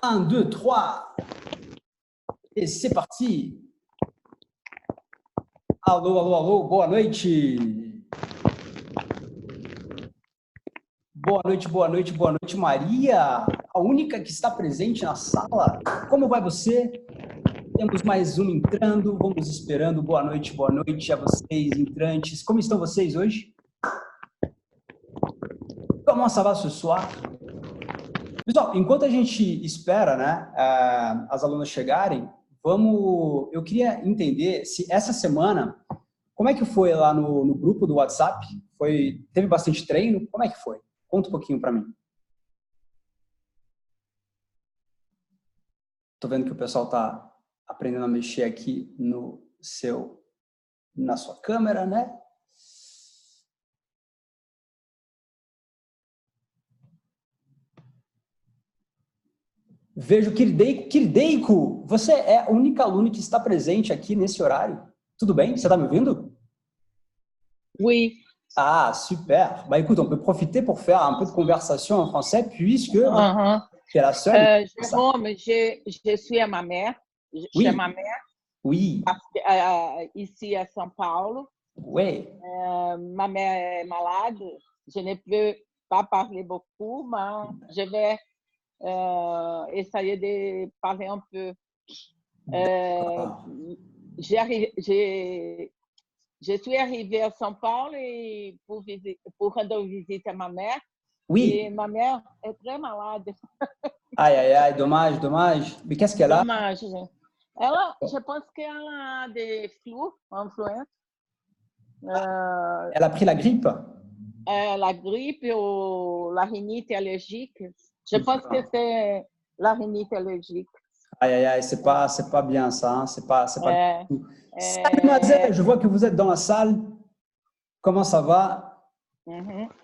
1, 2, 3. Et c'est parti. Alô, alô, alô, boa noite. Boa noite, boa noite, boa noite, Maria. A única que está presente na sala. Como vai você? Temos mais um entrando, vamos esperando. Boa noite a vocês, entrantes. Como estão vocês hoje? Comment ça va ce soir? Pessoal, enquanto a gente espera, né, as alunas chegarem, eu queria entender se essa semana, como é que foi lá no grupo do WhatsApp? Teve bastante treino? Como é que foi? Conta um pouquinho para mim. Tô vendo que o pessoal tá aprendendo a mexer aqui na sua câmera, né? Vejo Kirdeiko, você é a única aluna que está presente aqui nesse horário. Tudo bem? Você está me ouvindo? Oui. Ah, super. Bah écoute, on peut profiter pour faire un peu de conversation en français puisque tu es la seule. Jérôme, je suis à ma mère. Oui. Chez ma mère. Oui. Ici à São Paulo. Oui. Ma mère est malade. Je ne peux pas parler beaucoup, mais je vais essayer de parler un peu. Je suis arrivée à São Paulo pour rendre visite à ma mère. Oui. Et ma mère est très malade. Aïe, aïe, aïe, dommage, dommage. Mais qu'est-ce qu'elle a? Dommage. Je pense qu'elle a des flous, influenza. Elle a pris la grippe? La grippe ou la rhinite allergique. Je pense que c'est la rhinite allergique. Aïe, aïe, aïe, c'est pas bien ça, hein? C'est pas du tout. Salut, mademoiselle, je vois que vous êtes dans la salle. Comment ça va?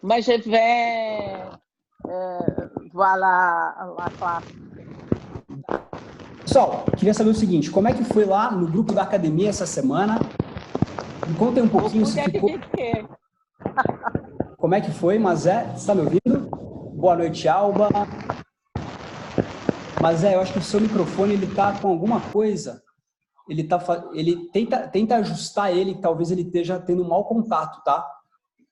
Mais je vais voir la classe. Pessoal, queria saber o seguinte, como é que foi lá no grupo da academia essa semana? Me contem um pouquinho se ficou... Como é que foi, Mazé? Você está me ouvindo? Boa noite, Alba. Mazé, eu acho que o seu microfone ele tá com alguma coisa. Ele tenta ajustar ele, talvez ele esteja tendo um mau contato, tá?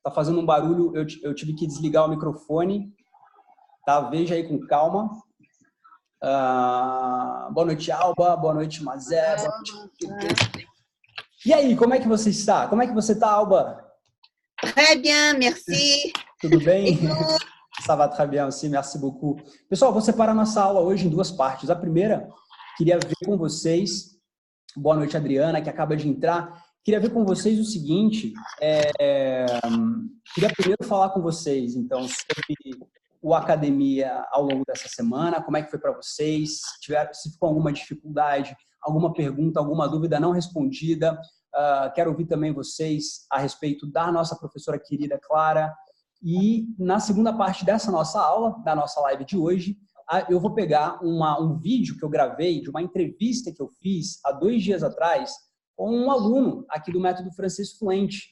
Tá fazendo um barulho, eu tive que desligar o microfone. Tá? Veja aí com calma. Boa noite, Alba. Boa noite, Mazé. Boa noite. E aí, como é que você está? Como é que você está, Alba? Très bien, merci. Tudo bem? Ça va très bien aussi, merci beaucoup. Pessoal, vou separar nossa aula hoje em duas partes. A primeira, queria ver com vocês... Boa noite, Adriana, que acaba de entrar. Queria ver com vocês o seguinte, queria primeiro falar com vocês, então, sobre o Academia ao longo dessa semana, como é que foi para vocês, se ficou alguma dificuldade, alguma pergunta, alguma dúvida não respondida. Quero ouvir também vocês a respeito da nossa professora querida Clara. E na segunda parte dessa nossa aula, da nossa live de hoje, eu vou pegar um vídeo que eu gravei de uma entrevista que eu fiz há 2 dias atrás com um aluno aqui do Método Francês Fluente,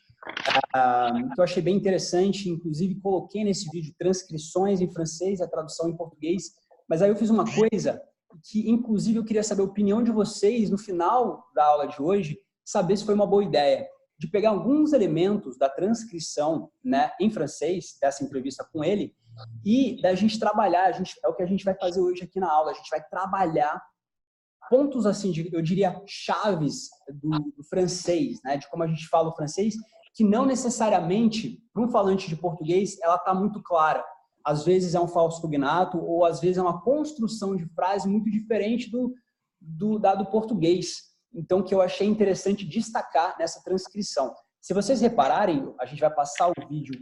que eu achei bem interessante, inclusive coloquei nesse vídeo transcrições em francês e a tradução em português, mas aí eu fiz uma coisa que, inclusive, eu queria saber a opinião de vocês no final da aula de hoje, saber se foi uma boa ideia, de pegar alguns elementos da transcrição, né, em francês, dessa entrevista com ele, e da gente trabalhar, é o que a gente vai fazer hoje aqui na aula, a gente vai trabalhar pontos, assim, eu diria, chaves do francês, né, de como a gente fala o francês, que não necessariamente, para um falante de português, ela está muito clara. Às vezes é um falso cognato, ou às vezes é uma construção de frase muito diferente do português. Então, que eu achei interessante destacar nessa transcrição. Se vocês repararem, a gente vai passar o vídeo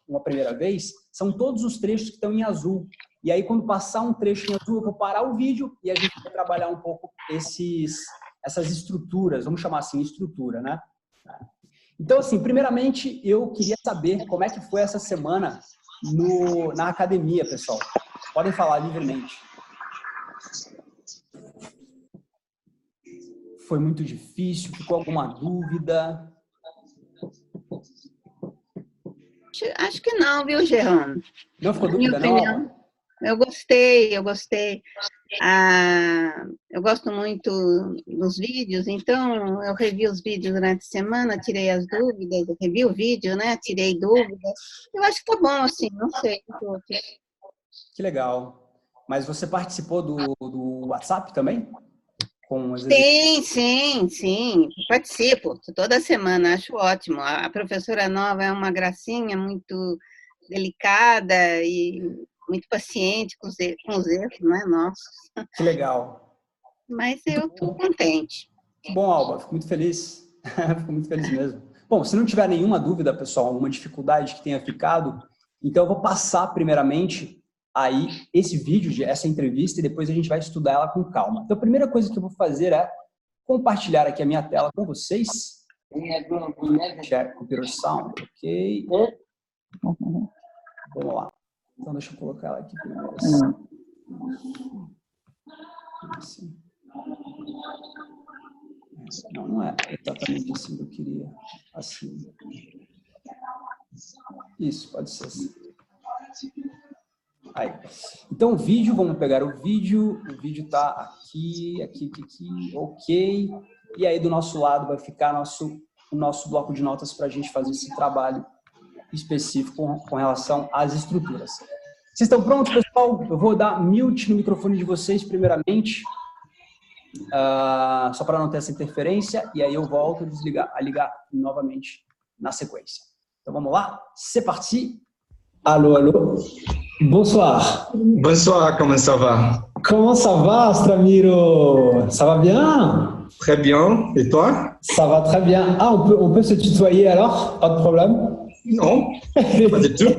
uma primeira vez, são todos os trechos que estão em azul. E aí, quando passar um trecho em azul, eu vou parar o vídeo e a gente vai trabalhar um pouco essas estruturas, vamos chamar assim, estrutura, né? Então, assim, primeiramente, eu queria saber como é que foi essa semana na academia, pessoal. Podem falar livremente. Foi muito difícil? Ficou alguma dúvida? Acho que não, viu, Jerônimo? Não ficou dúvida, não? Eu gostei, eu gostei. Eu gosto muito dos vídeos, então eu revi os vídeos durante a semana, tirei as dúvidas, eu revi o vídeo, né? Tirei dúvidas. Eu acho que tá bom, assim, não sei. Que legal. Mas você participou do WhatsApp também? Com os Sim, participo toda semana, acho ótimo. A professora nova é uma gracinha, muito delicada e muito paciente com os erros, não é? Nossa. Que legal. Mas eu estou contente. Que bom, Alba. Fico muito feliz. Fico muito feliz mesmo. Bom, se não tiver nenhuma dúvida, pessoal, alguma dificuldade que tenha ficado, então eu vou passar primeiramente aí esse vídeo, essa entrevista, e depois a gente vai estudar ela com calma. Então a primeira coisa que eu vou fazer é compartilhar aqui a minha tela com vocês. Share computer sound, ok. Vamos lá. Então deixa eu colocar ela aqui primeiro. Assim. Não, não é exatamente assim que eu queria. Assim. Isso, pode ser assim. Aí. Então, o vídeo, vamos pegar o vídeo está aqui, ok. E aí, do nosso lado, vai ficar o nosso bloco de notas para a gente fazer esse trabalho específico com relação às estruturas. Vocês estão prontos, pessoal? Eu vou dar mute no microfone de vocês, primeiramente, só para não ter essa interferência, e aí eu volto a ligar novamente na sequência. Então, vamos lá? C'est parti! Allô, allô. Bonsoir. Bonsoir, comment ça va? Comment ça va, Astramiro? Ça va bien? Très bien. Et toi? Ça va très bien. Ah, on peut se tutoyer alors? Pas de problème? Non, pas du tout.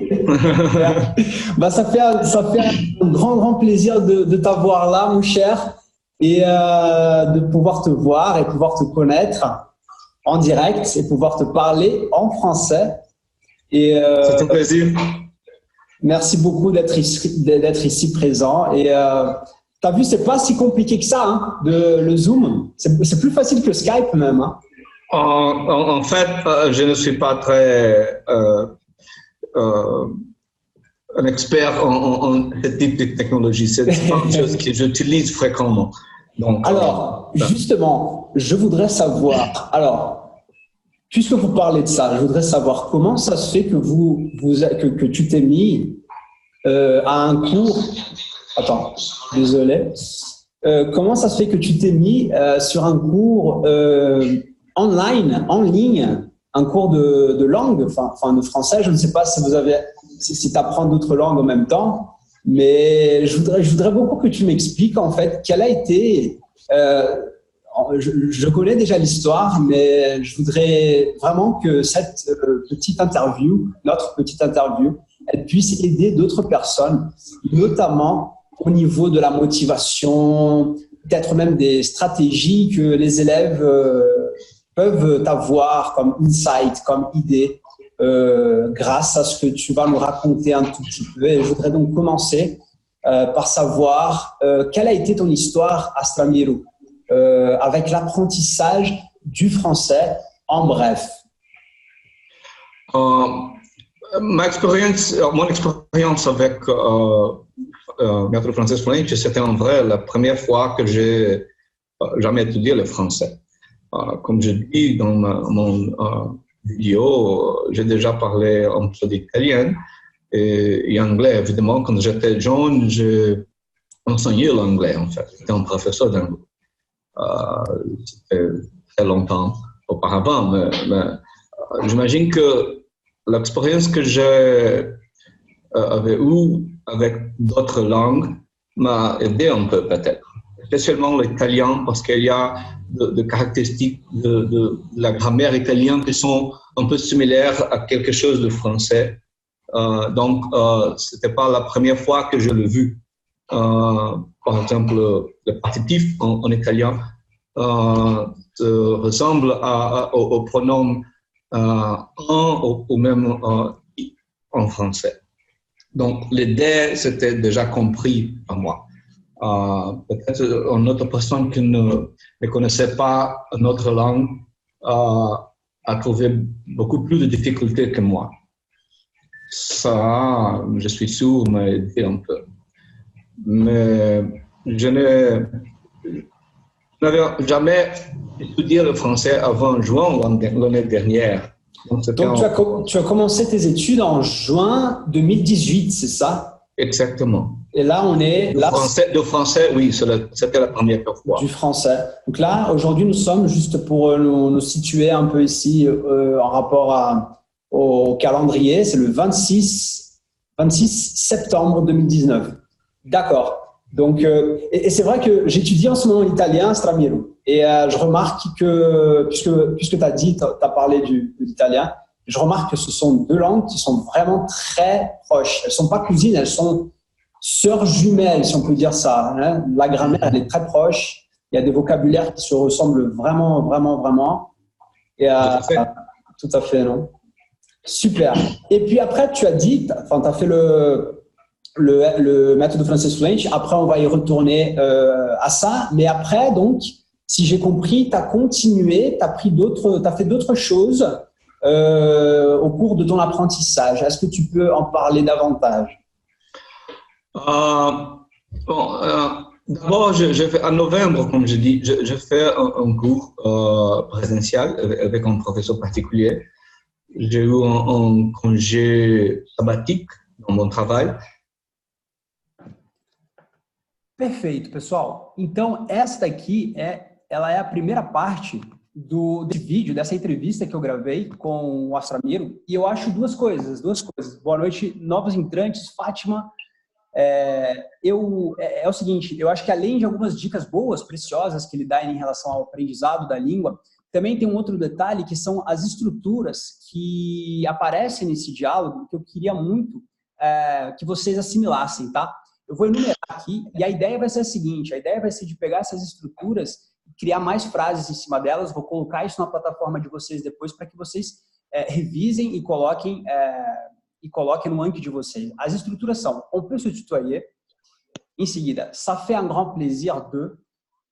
Bah, ça fait un grand plaisir de t'avoir là, mon cher, et de pouvoir te voir et pouvoir te connaître en direct et pouvoir te parler en français. C'est un plaisir. Merci beaucoup d'être ici présent. Et tu as vu, c'est pas si compliqué que ça, hein, le Zoom. C'est plus facile que Skype même. Hein. En fait, je ne suis pas très un expert en ce type de technologie. C'est pas une chose que j'utilise fréquemment. Donc, alors, justement, je voudrais savoir... Alors, puisque vous parlez de ça, je voudrais savoir comment ça se fait que que tu t'es mis à un cours. Attends, désolé. Comment ça se fait que tu t'es mis sur un cours en ligne, un cours de langue, enfin de français. Je ne sais pas si tu apprends d'autres langues en même temps, mais je voudrais beaucoup que tu m'expliques en fait quelle a été. Je connais déjà l'histoire, mais je voudrais vraiment que cette notre petite interview, elle puisse aider d'autres personnes, notamment au niveau de la motivation, peut-être même des stratégies que les élèves peuvent avoir comme insight, comme idée, grâce à ce que tu vas nous raconter un tout petit peu. Et je voudrais donc commencer par savoir quelle a été ton histoire, Astramiro, avec l'apprentissage du français en bref. Mon expérience avec maître français fluent, c'était en vrai la première fois que j'ai jamais étudié le français. Comme je dis dans mon vidéo, j'ai déjà parlé un peu d'italien et anglais. Évidemment, quand j'étais jeune, j'ai enseigné l'anglais en fait. J'étais un professeur d'anglais. C'était très longtemps auparavant, mais j'imagine que l'expérience que j'ai eue avec d'autres langues m'a aidé un peu peut-être, spécialement l'italien parce qu'il y a des caractéristiques de la grammaire italienne qui sont un peu similaires à quelque chose de français. Donc, ce n'était pas la première fois que je l'ai vu. Par exemple, le partitif en italien ressemble au pronom en ou même en français. Donc, l'idée, c'était déjà compris par moi. Peut-être une autre personne qui ne connaissait pas notre langue a trouvé beaucoup plus de difficultés que moi. Ça, je suis sûr, m'a aidé un peu. mais je n'avais jamais étudié le français avant juin l'année dernière. Donc tu as commencé tes études en juin 2018, c'est ça? Exactement. Et là, on est... De français, oui, c'était la première fois. Du français. Donc là, aujourd'hui, nous sommes, juste pour nous situer un peu ici en rapport au calendrier, c'est le 26 septembre 2019. D'accord. Donc, et c'est vrai que j'étudie en ce moment l'italien à Stramiro. Et je remarque que, puisque tu as dit, tu as parlé de l'italien, je remarque que ce sont deux langues qui sont vraiment très proches. Elles ne sont pas cousines, elles sont sœurs jumelles, si on peut dire ça. Hein. La grammaire, elle est très proche. Il y a des vocabulaires qui se ressemblent vraiment, vraiment, vraiment. Et, tout à fait, non? Super. Et puis après, tu as dit, tu as fait le méthode français fluent. Après, on va y retourner à ça. Mais après, donc, si j'ai compris, tu as continué, tu as fait d'autres choses au cours de ton apprentissage. Est-ce que tu peux en parler davantage? D'abord, je fais en novembre, comme je dis, je fais un cours présentiel avec un professeur particulier. J'ai eu un congé sabbatique dans mon trabalho. Perfeito, pessoal. Então, esta aqui ela é a primeira parte desse vídeo, dessa entrevista que eu gravei com o Astramiro. E eu acho duas coisas. Boa noite, novos entrantes. Fátima, é o seguinte, eu acho que além de algumas dicas boas, preciosas que ele dá em relação ao aprendizado da língua, também tem um outro detalhe que são as estruturas que aparecem nesse diálogo que eu queria muito que vocês assimilassem, tá? Eu vou enumerar aqui e a ideia vai ser a seguinte, a ideia vai ser de pegar essas estruturas e criar mais frases em cima delas, vou colocar isso na plataforma de vocês depois para que vocês revisem e coloquem no Anki de vocês. As estruturas são on peut se tutoyer, em seguida, ça fait un grand plaisir de,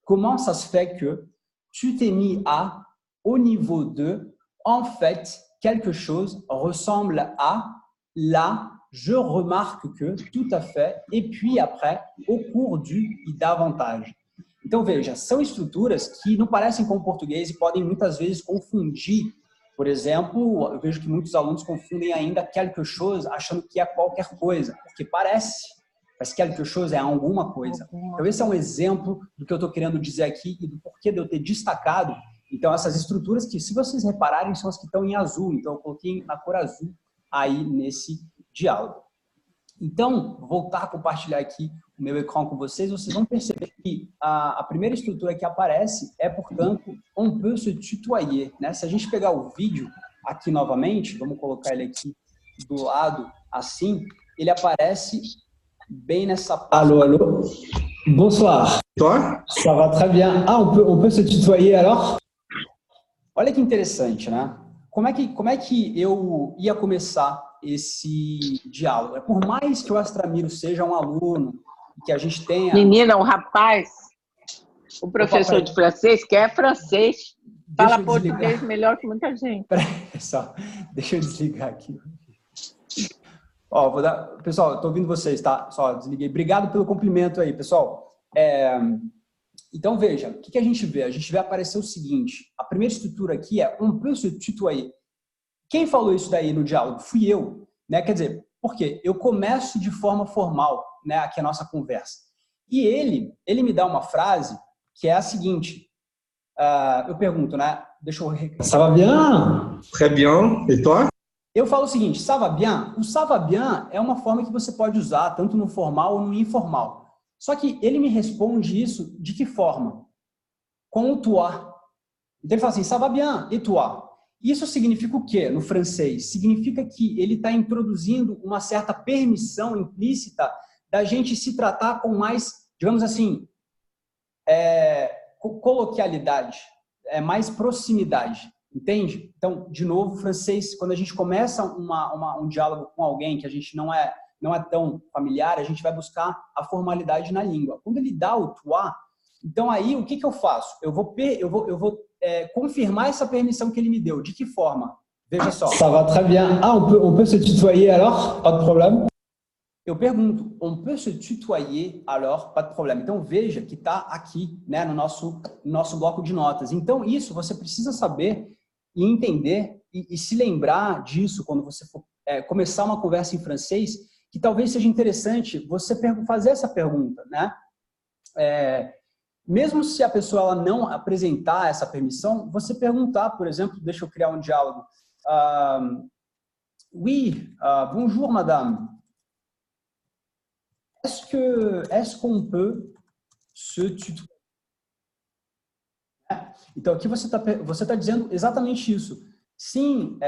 comment ça se fait que, tu t'es mis à, au niveau de, en fait, quelque chose ressemble à, là, je remarque que, tout à fait, e puis après, au cours du e davantage. Então, veja, são estruturas que não parecem com o português e podem muitas vezes confundir. Por exemplo, eu vejo que muitos alunos confundem ainda quelque chose achando que é qualquer coisa, porque parece, mas quelque chose é alguma coisa. Então, esse é um exemplo do que eu estou querendo dizer aqui e do porquê de eu ter destacado. Então, essas estruturas que, se vocês repararem, são as que estão em azul. Então, eu coloquei na cor azul aí nesse diálogo. Então, vou voltar a compartilhar aqui o meu ecrã com vocês. Vocês vão perceber que a primeira estrutura que aparece é, portanto, on peut se tutoyer, né? Se a gente pegar o vídeo aqui novamente, vamos colocar ele aqui do lado assim, ele aparece bem nessa parte. Allô, allô. Bonsoir. Toi? Ça va très bien. Ah, on peut se tutoyer alors? Olha que interessante, né? Como é que eu ia começar esse diálogo? Por mais que o Astramiro seja um aluno, que a gente tenha... Menina, um rapaz, o professor de francês, que é francês, fala português melhor que muita gente. Peraí, pessoal, deixa eu desligar aqui. Ó, pessoal, estou ouvindo vocês, tá? Só desliguei. Obrigado pelo cumprimento aí, pessoal. Então, veja, o que a gente vê? A gente vê aparecer o seguinte, a primeira estrutura aqui é on peut se tutoyer. Quem falou isso daí no diálogo? Fui eu, né? Quer dizer, por quê? Eu começo de forma formal, né, aqui a nossa conversa. E ele me dá uma frase que é a seguinte, eu pergunto, né? Deixa eu... Ça va bien? Très bien. Et toi? Eu falo o seguinte, ça va bien? O ça va bien é uma forma que você pode usar tanto no formal ou no informal. Só que ele me responde isso de que forma? Com o toi. Então ele fala assim, ça va bien, et toi? Isso significa o quê no francês? Significa que ele está introduzindo uma certa permissão implícita da gente se tratar com mais, digamos assim, coloquialidade, mais proximidade, entende? Então, de novo, o francês, quando a gente começa um diálogo com alguém que a gente não é tão familiar, a gente vai buscar a formalidade na língua. Quando ele dá o toi, então aí o que eu faço? Eu vou confirmar essa permissão que ele me deu. De que forma? Veja só. Ça va très bien. Ah, on peut se tutoyer alors? Pas de problème? eu pergunto, on peut se tutoyer alors, pas de problème. Então, veja que está aqui, né, no nosso bloco de notas. Então, isso você precisa saber e entender e se lembrar disso quando você for começar uma conversa em francês, que talvez seja interessante você fazer essa pergunta, né? Mesmo se a pessoa ela não apresentar essa permissão, você perguntar, por exemplo, deixa eu criar um diálogo. Oui, bonjour madame. Est-ce qu'on peut se tutoyer? Então, aqui você tá dizendo exatamente isso. Sim,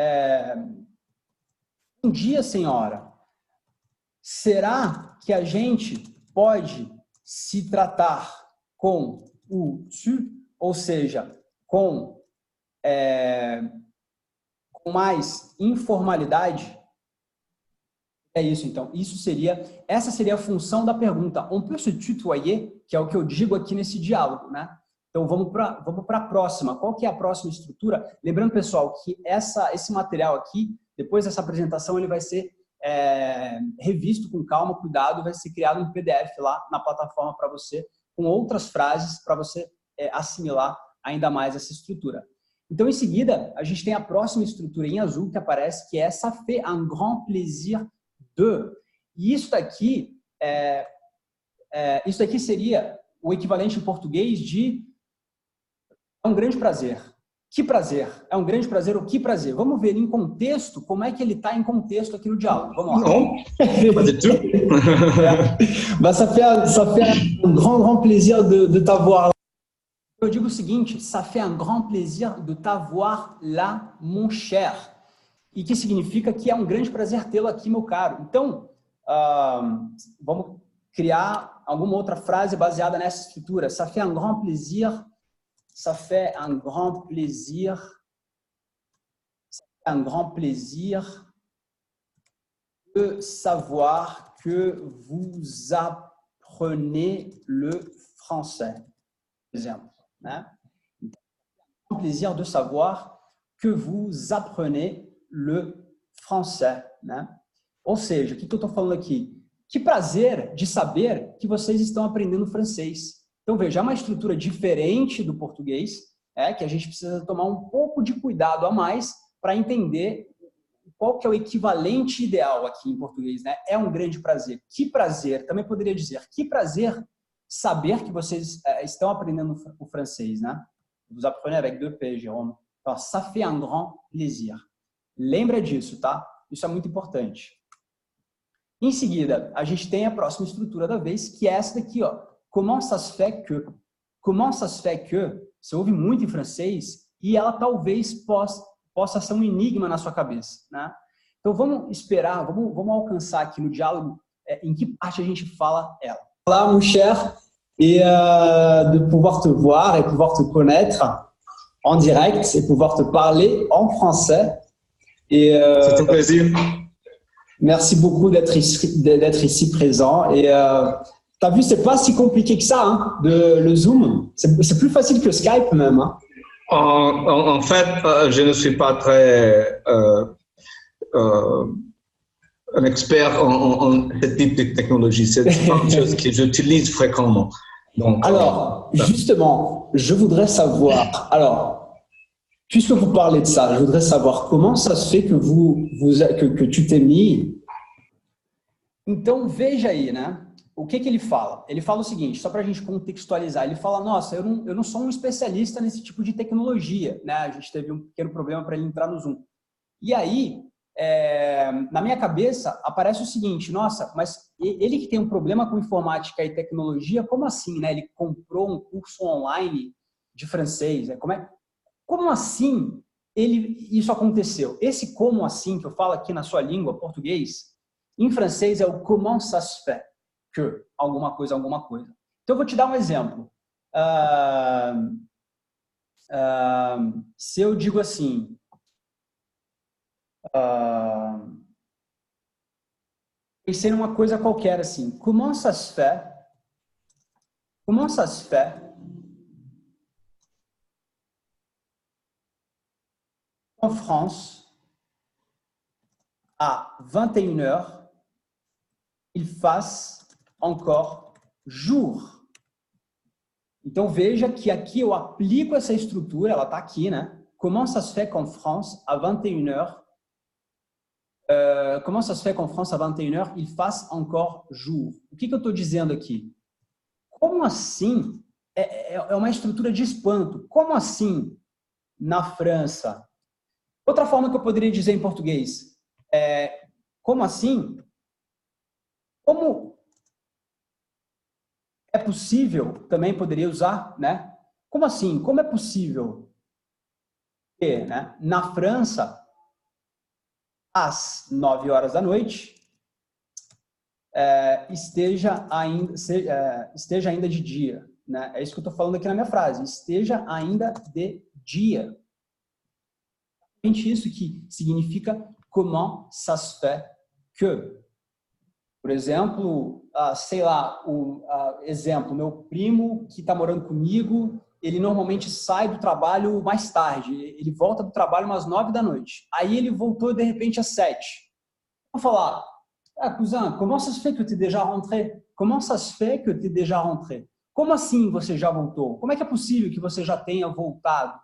bom dia, senhora. Será que a gente pode se tratar com o tu, ou seja, com mais informalidade? É isso, então. Essa seria a função da pergunta. On peut se tutoyer, que é o que eu digo aqui nesse diálogo, né? Então, vamos para a próxima. Qual que é a próxima estrutura? Lembrando, pessoal, que esse material aqui, depois dessa apresentação, ele vai ser revisto com calma, cuidado, vai ser criado um PDF lá na plataforma para você, com outras frases para você assimilar ainda mais essa estrutura. Então, em seguida, a gente tem a próxima estrutura em azul que aparece, que é ça fait un grand plaisir de. E isso daqui seria o equivalente em português de é um grande prazer. Que prazer? É um grande prazer ou que prazer? Vamos ver em contexto como é que ele está em contexto aqui no diálogo. Vamos lá. Non, pas du tout. Ça fait un grand plaisir de t'avoir. Eu digo o seguinte, ça fait un grand plaisir de t'avoir là, mon cher. E que significa que é um grande prazer tê-lo aqui, meu caro. Então, vamos criar alguma outra frase baseada nessa estrutura. Ça fait un grand plaisir. Ça fait un grand plaisir. Ça fait un grand plaisir de savoir que vous apprenez le français. Por exemplo, né? Un plaisir de savoir que vous apprenez le français, né? Ou seja, o que eu estou falando aqui? Que prazer de saber que vocês estão aprendendo francês. Então, veja, é uma estrutura diferente do português, que a gente precisa tomar um pouco de cuidado a mais para entender qual que é o equivalente ideal aqui em português, né? É um grande prazer. Que prazer, também poderia dizer, que prazer saber que vocês estão aprendendo o francês, né? Vous apprenez avec deux P, Jérôme. Então, ça fait un grand plaisir. Lembra disso, tá? Isso é muito importante. Em seguida, a gente tem a próxima estrutura da vez, que é essa daqui, ó. Comment ça se fait que? Comment ça se fait que? Você ouve muito em francês e ela talvez possa ser um enigma na sua cabeça, né? Então, vamos esperar, vamos alcançar aqui no diálogo em que parte a gente fala ela. Là, mon cher, et de pouvoir te voir et pouvoir te connaître en direct et pouvoir te parler en français. C'est un plaisir. Merci beaucoup d'être ici présent. Et tu as vu, c'est pas si compliqué que ça, hein, le Zoom. C'est plus facile que Skype même. Hein. En fait, je ne suis pas très un expert en ce type de technologie. C'est pas une chose que j'utilise fréquemment. Donc, alors, justement, je voudrais savoir, puisque vous parlez de ça, je voudrais savoir comment ça se fait que que tu t'es mis. Então, veja aí, né? O que ele fala? Ele fala o seguinte, só para a gente contextualizar, ele fala, nossa, eu não sou um especialista nesse tipo de tecnologia, né? A gente teve um pequeno problema para ele entrar no Zoom. E aí, na minha cabeça, aparece o seguinte, nossa, mas ele que tem um problema com informática e tecnologia, como assim, né? Ele comprou um curso online de francês, né? Como assim isso aconteceu? Esse como assim que eu falo aqui na sua língua, português, em francês é o comment ça se fait, que alguma coisa. Então, eu vou te dar um exemplo. Se eu digo assim, pensei numa coisa qualquer assim, comment ça se fait en France à 21h il fasse encore jour. Então, veja que aqui eu aplico essa estrutura, ela está aqui, né? Comment ça se fait qu'en France, à 21h, comment ça se fait qu'en France, à 21h, il fasse encore jour? O que eu estou dizendo aqui? Como assim? É uma estrutura de espanto. Como assim na França? Outra forma que eu poderia dizer em português é como assim? Como é possível, também poderia usar, né? Como assim? Como é possível que, né, na França, às 9 horas da noite, esteja ainda de dia, né? É isso que eu estou falando aqui na minha frase. Esteja ainda de dia. Isso que significa comment ça se fait que. Por exemplo, sei lá, exemplo, meu primo que está morando comigo, ele normalmente sai do trabalho mais tarde. Ele volta do trabalho umas 9 da noite. Aí ele voltou, de repente, às 7. Vou falar, cousin, comment ça se fait que tu es déjà rentré? Comment ça se fait que tu es déjà rentré? Como assim você já voltou? Como é que é possível que você já tenha voltado?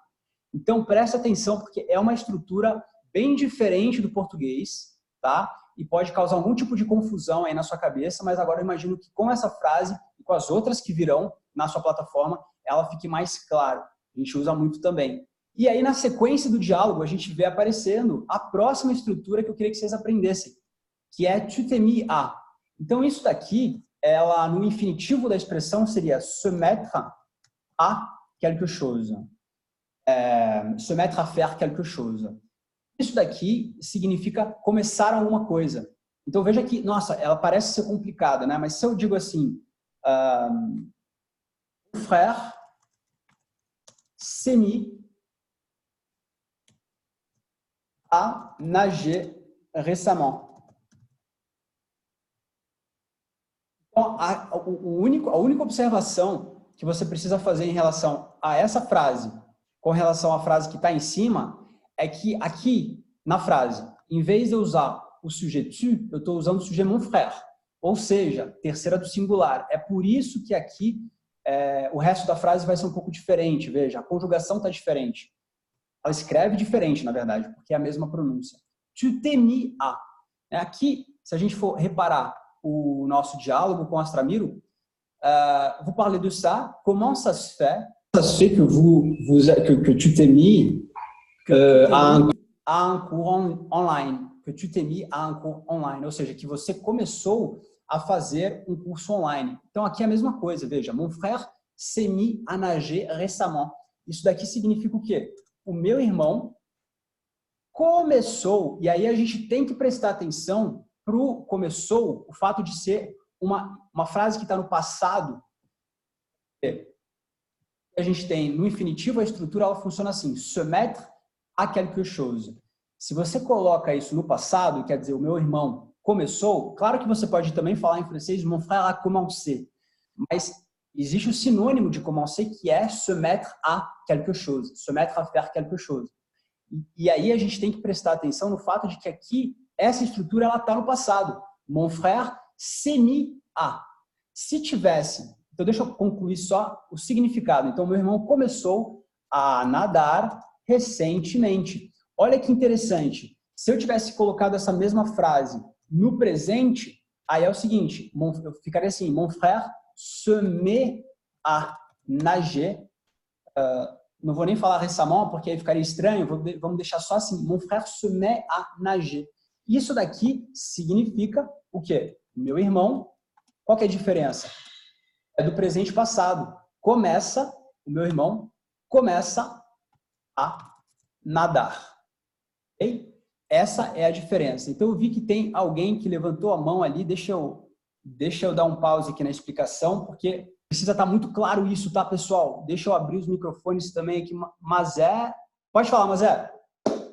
Então, preste atenção, porque é uma estrutura bem diferente do português, tá? E pode causar algum tipo de confusão aí na sua cabeça, mas agora eu imagino que com essa frase e com as outras que virão na sua plataforma, ela fique mais clara. A gente usa muito também. E aí, na sequência do diálogo, a gente vê aparecendo a próxima estrutura que eu queria que vocês aprendessem, que é tu t'es mis à. Então, isso daqui, ela no infinitivo da expressão seria se mettre à quelque chose. Se mettre à faire quelque chose. Isso daqui significa começar alguma coisa. Então, veja que, nossa, ela parece ser complicada, né? Mas se eu digo assim, o frère s'est mis à nager récemment. Então, a única observação que você precisa fazer em relação a essa frase, com relação à frase que está em cima, é que aqui, na frase, em vez de eu usar o sujet tu, eu estou usando o sujet mon frère. Ou seja, terceira do singular. É por isso que aqui o resto da frase vai ser um pouco diferente. Veja, a conjugação está diferente. Ela escreve diferente, na verdade, porque é a mesma pronúncia. Tu t'es mis à. Aqui, se a gente for reparar o nosso diálogo com o Astramiro, vous parlez de ça, comment ça se fait? Ça se fait que tu t'es mis a un cours online, que tu t'es mis a un cours online, ou seja, que você começou a fazer um curso online. Então, aqui é a mesma coisa, veja, mon frère s'est mis à nager récemment. Isso daqui significa o quê? O meu irmão começou, e aí a gente tem que prestar atenção para o começou, o fato de ser uma frase que está no passado. A gente tem no infinitivo, a estrutura ela funciona assim, se mettre à quelque chose. Se você coloca isso no passado, quer dizer, o meu irmão começou, claro que você pode também falar em francês, mon frère a commencé, mas existe o sinônimo de commencer que é se mettre à quelque chose, se mettre à faire quelque chose. E aí a gente tem que prestar atenção no fato de que aqui, essa estrutura ela está no passado. Mon frère s'est mis à. Se tivesse, então deixa eu concluir só o significado. Então, meu irmão começou a nadar recentemente. Olha que interessante. Se eu tivesse colocado essa mesma frase no presente, aí é o seguinte, eu ficaria assim, mon frère se met à nager. Não vou nem falar récemment, porque aí ficaria estranho, vamos deixar só assim, mon frère se met à nager. Isso daqui significa o quê? Meu irmão, qual que é a diferença? É do presente passado. Começa, o meu irmão começa a nadar. Okay? Essa é a diferença. Então, eu vi que tem alguém que levantou a mão ali. Deixa eu dar um pause aqui na explicação, porque precisa estar muito claro isso, tá, pessoal? Deixa eu abrir os microfones também aqui. Mazé, pode falar, Mazé.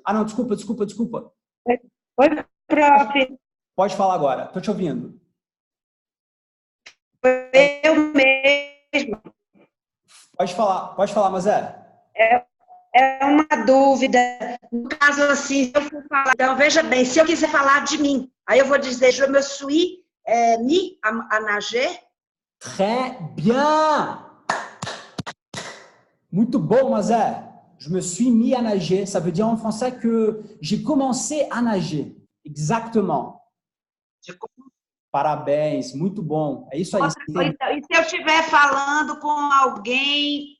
Ah, não, desculpa. Oi, prof. Pode falar agora, estou te ouvindo. Eu mesma. Pode falar, Mazé. É uma dúvida. No caso, assim, se eu for falar, então, veja bem, se eu quiser falar de mim, aí eu vou dizer, je me suis mis à nager? Très bien! Muito bom, Mazé. Je me suis mis à nager. Ça veut dire en français que j'ai commencé à nager. Exactement. Parabéns, muito bom. É isso aí. E se eu estiver falando com alguém,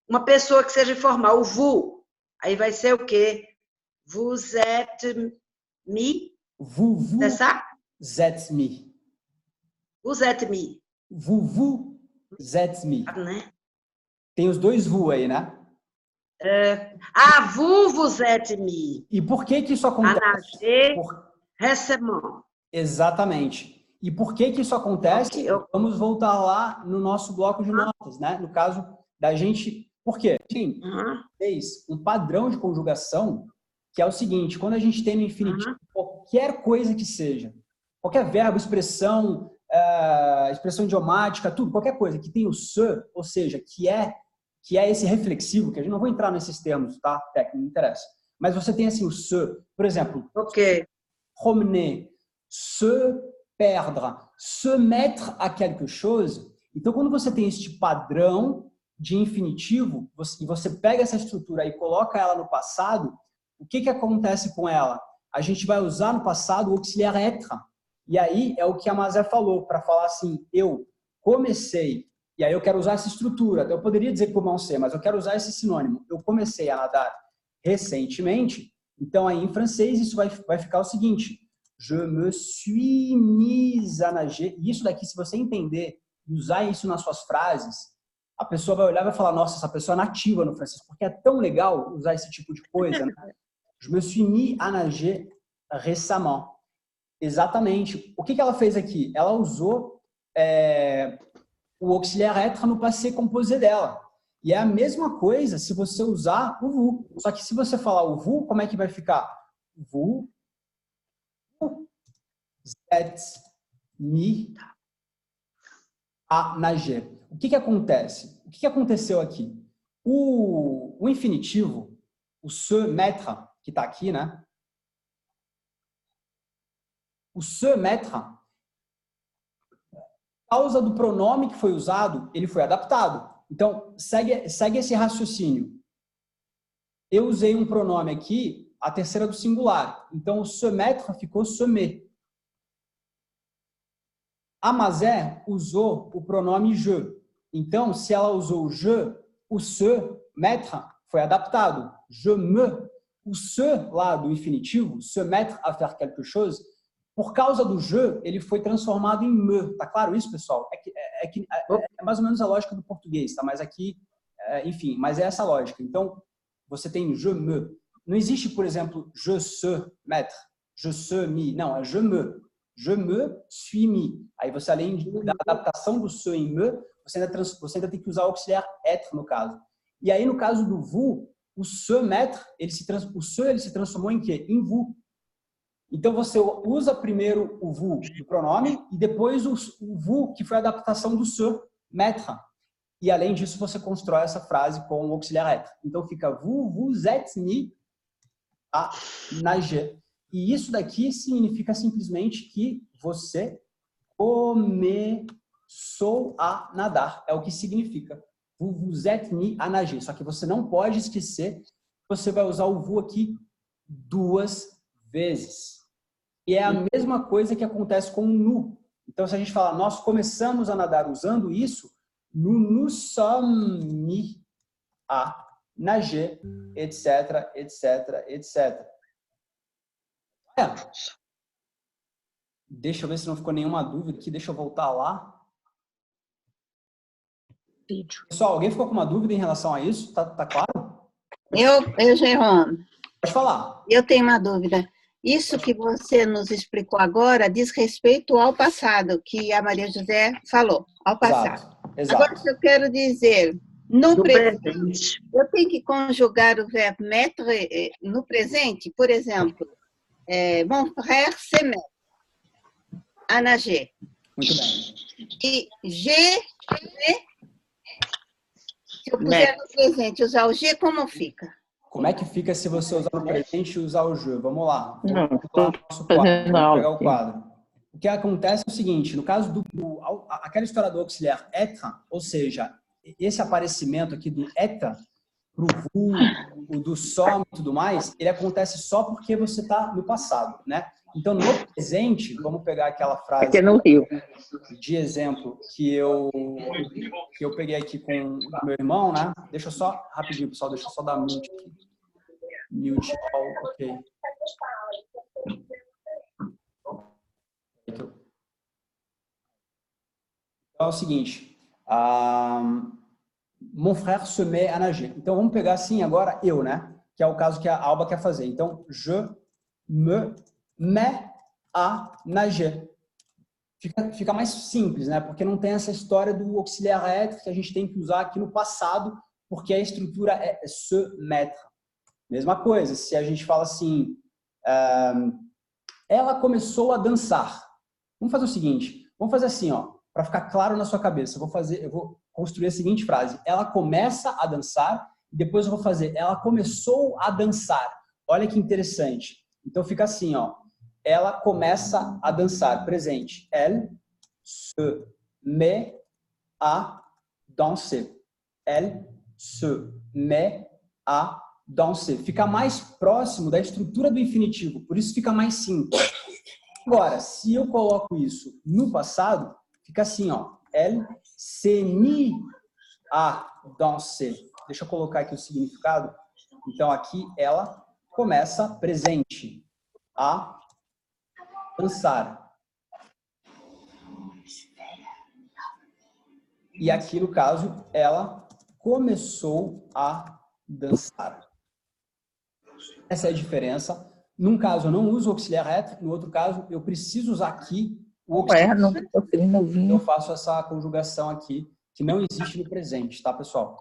uma pessoa que seja informal, o vous, aí vai ser o quê? Vous êtes mis? Vous êtes mis. Vous êtes mis. Vous êtes mis. Né? Tem os dois vous aí, né? Vous êtes mis. E por que isso acontece? À nager récemment. Exatamente. E por que isso acontece? Okay. Vamos voltar lá no nosso bloco de notas, né? No caso da gente... Por quê? Sim, fez um padrão de conjugação que é o seguinte, quando a gente tem no infinitivo qualquer coisa que seja, qualquer verbo, expressão, expressão idiomática, tudo, qualquer coisa que tem o se, ou seja, que é esse reflexivo, que a gente não vou entrar nesses termos, tá? Técnico, não interessa. Mas você tem assim o se, por exemplo, promener, se perdre, se mettre à quelque chose. Então, quando você tem este padrão de infinitivo, e você pega essa estrutura e coloca ela no passado, o que acontece com ela? A gente vai usar no passado o auxiliar être. E aí é o que a Mazé falou, para falar assim, eu comecei, e aí eu quero usar essa estrutura. Eu poderia dizer commencer, mas eu quero usar esse sinônimo. Eu comecei a nadar recentemente, então aí em francês isso vai ficar o seguinte, je me suis mise à nager. E isso daqui, se você entender e usar isso nas suas frases, a pessoa vai olhar e vai falar, nossa, essa pessoa é nativa no francês, porque é tão legal usar esse tipo de coisa, né? Je me suis mis à nager récemment. Exatamente. O que ela fez aqui? Ela usou o auxiliar être no passé composé dela. E é a mesma coisa se você usar o vous. Só que se você falar o vous, como é que vai ficar? Vous êtes mis à nager. O que acontece? O que aconteceu aqui? O infinitivo, o se mettre, que está aqui, né? O se mettre, por causa do pronome que foi usado, ele foi adaptado. Então, segue esse raciocínio. Eu usei um pronome aqui, a terceira do singular. Então, o se mettre ficou se met. A Mazé usou o pronome je. Então, se ela usou o je, o se mettre foi adaptado. Je me. O se lá do infinitivo, se mettre à faire quelque chose, por causa do je, ele foi transformado em me. Tá claro isso, pessoal? É mais ou menos a lógica do português, tá? Mas aqui, enfim, mas é essa lógica. Então, você tem je me. Não existe, por exemplo, je se mettre, je se mis. Não, é je me. Je me suis mis. Aí você, além da adaptação do se em me, você ainda tem que usar o auxiliar être, no caso. E aí, no caso do vous, o se mettre, ele se transformou em quê? Em vous. Então, você usa primeiro o vous do pronome e depois o vous, que foi a adaptação do se mettre. E, além disso, você constrói essa frase com o auxiliar être. Então, fica vous êtes mis à nager. E isso daqui significa simplesmente que você começou a nadar. É o que significa. Vous êtes mis à nager. Só que você não pode esquecer que você vai usar o vous aqui 2 vezes. E é a mesma coisa que acontece com o nous. Então, se a gente falar, nós começamos a nadar usando isso, nous sommes mis à nager, etc, etc, etc. Deixa eu ver se não ficou nenhuma dúvida aqui. Deixa eu voltar lá. Pessoal, alguém ficou com uma dúvida em relação a isso? Tá claro? Eu, Jerome. Pode falar. Eu tenho uma dúvida. Isso que você nos explicou agora diz respeito ao passado, que a Maria José falou, ao passado. Exato. Agora, eu quero dizer, no presente, eu tenho que conjugar o verbo mettre no presente, por exemplo, mon frère se met à nager. Muito bem. E se eu puser no presente usar o G, como fica? Como é que fica se você usar o presente e usar o je? Vamos lá. Não, Vamos pegar o quadro. O que acontece é o seguinte, no caso aquela história do auxiliar être, ou seja, esse aparecimento aqui do être, pro vous, o do som e tudo mais, ele acontece só porque você está no passado, né? Então, no presente, vamos pegar aquela frase Aqui no Rio. de exemplo que eu peguei aqui com o meu irmão, né? Deixa eu só, rapidinho, pessoal, deixa eu só dar mute aqui. Mute, ok. Então é o seguinte, mon frère se met à nager. Então, vamos pegar assim agora eu, né? Que é o caso que a Alba quer fazer. Então, je me mets à nager. Fica mais simples, né? Porque não tem essa história do auxiliar être que a gente tem que usar aqui no passado, porque a estrutura é se mettre. Mesma coisa, se a gente fala assim, ela começou a dançar. Vamos fazer o seguinte, vamos fazer assim, ó, para ficar claro na sua cabeça. Eu vou construir a seguinte frase: ela começa a dançar, e depois eu vou fazer, ela começou a dançar. Olha que interessante. Então fica assim, ó. Ela começa a dançar, presente. Elle se met à danser. Elle se met à danser. Fica mais próximo da estrutura do infinitivo, por isso fica mais simples. Agora, se eu coloco isso no passado, fica assim, ó. Elle se mit à danser. Deixa eu colocar aqui o significado. Então, aqui ela começa, presente, a dançar. E aqui, no caso, ela começou a dançar. Essa é a diferença. Num caso, eu não uso o auxiliar être, no outro caso, eu preciso usar aqui o auxiliar. Eu faço essa conjugação aqui, que não existe no presente, tá, pessoal?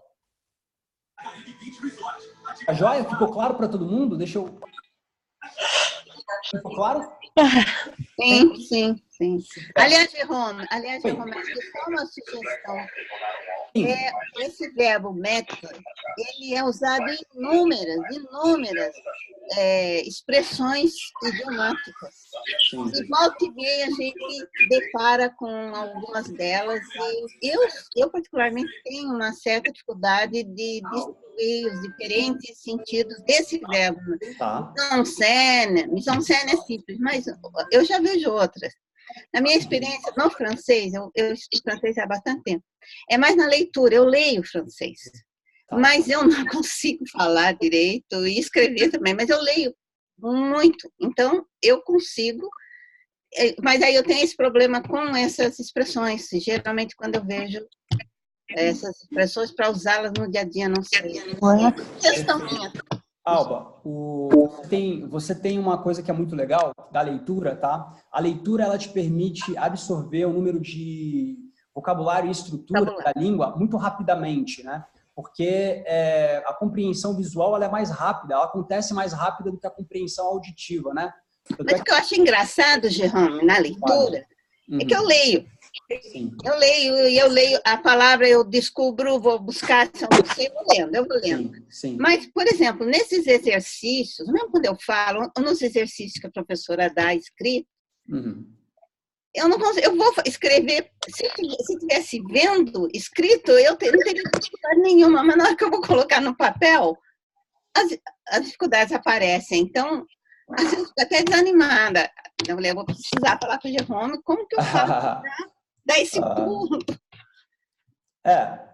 A joia? Ficou claro para todo mundo? Deixa eu... Ficou claro? Sim, sim, sim. Aliás, Jerome, aqui só uma sugestão. Esse verbo mettre, ele é usado em inúmeras expressões idiomáticas. E volta e meia a gente depara com algumas delas. E eu particularmente, tenho uma certa dificuldade de distinguir os diferentes sentidos desse verbo. Tá. Mise en scène é simples, mas eu já vejo outras. Na minha experiência no francês, eu estudo francês há bastante tempo, é mais na leitura, eu leio francês, mas eu não consigo falar direito e escrever também, mas eu leio muito, então eu consigo, mas aí eu tenho esse problema com essas expressões, geralmente quando eu vejo essas expressões para usá-las no dia a dia, não sei. Questão minha. Alba, você tem uma coisa que é muito legal da leitura, tá? A leitura, ela te permite absorver o número de vocabulário e estrutura da língua muito rapidamente, né? Porque a compreensão visual, ela é mais rápida, ela acontece mais rápida do que a compreensão auditiva, né? Mas o que eu acho engraçado, Jerome, na leitura, é que eu leio. Sim. Eu leio a palavra, eu descubro, vou buscar, se eu não sei, eu vou lendo. Sim. Mas, por exemplo, nesses exercícios, mesmo quando eu falo, nos exercícios que a professora dá escrito, eu não consigo, eu vou escrever, se estivesse vendo escrito, eu não teria dificuldade nenhuma, mas na hora que eu vou colocar no papel, as dificuldades aparecem. Então, às vezes eu fico até desanimada. Eu vou precisar falar com o Jerome, como que eu faço dar esse pulo?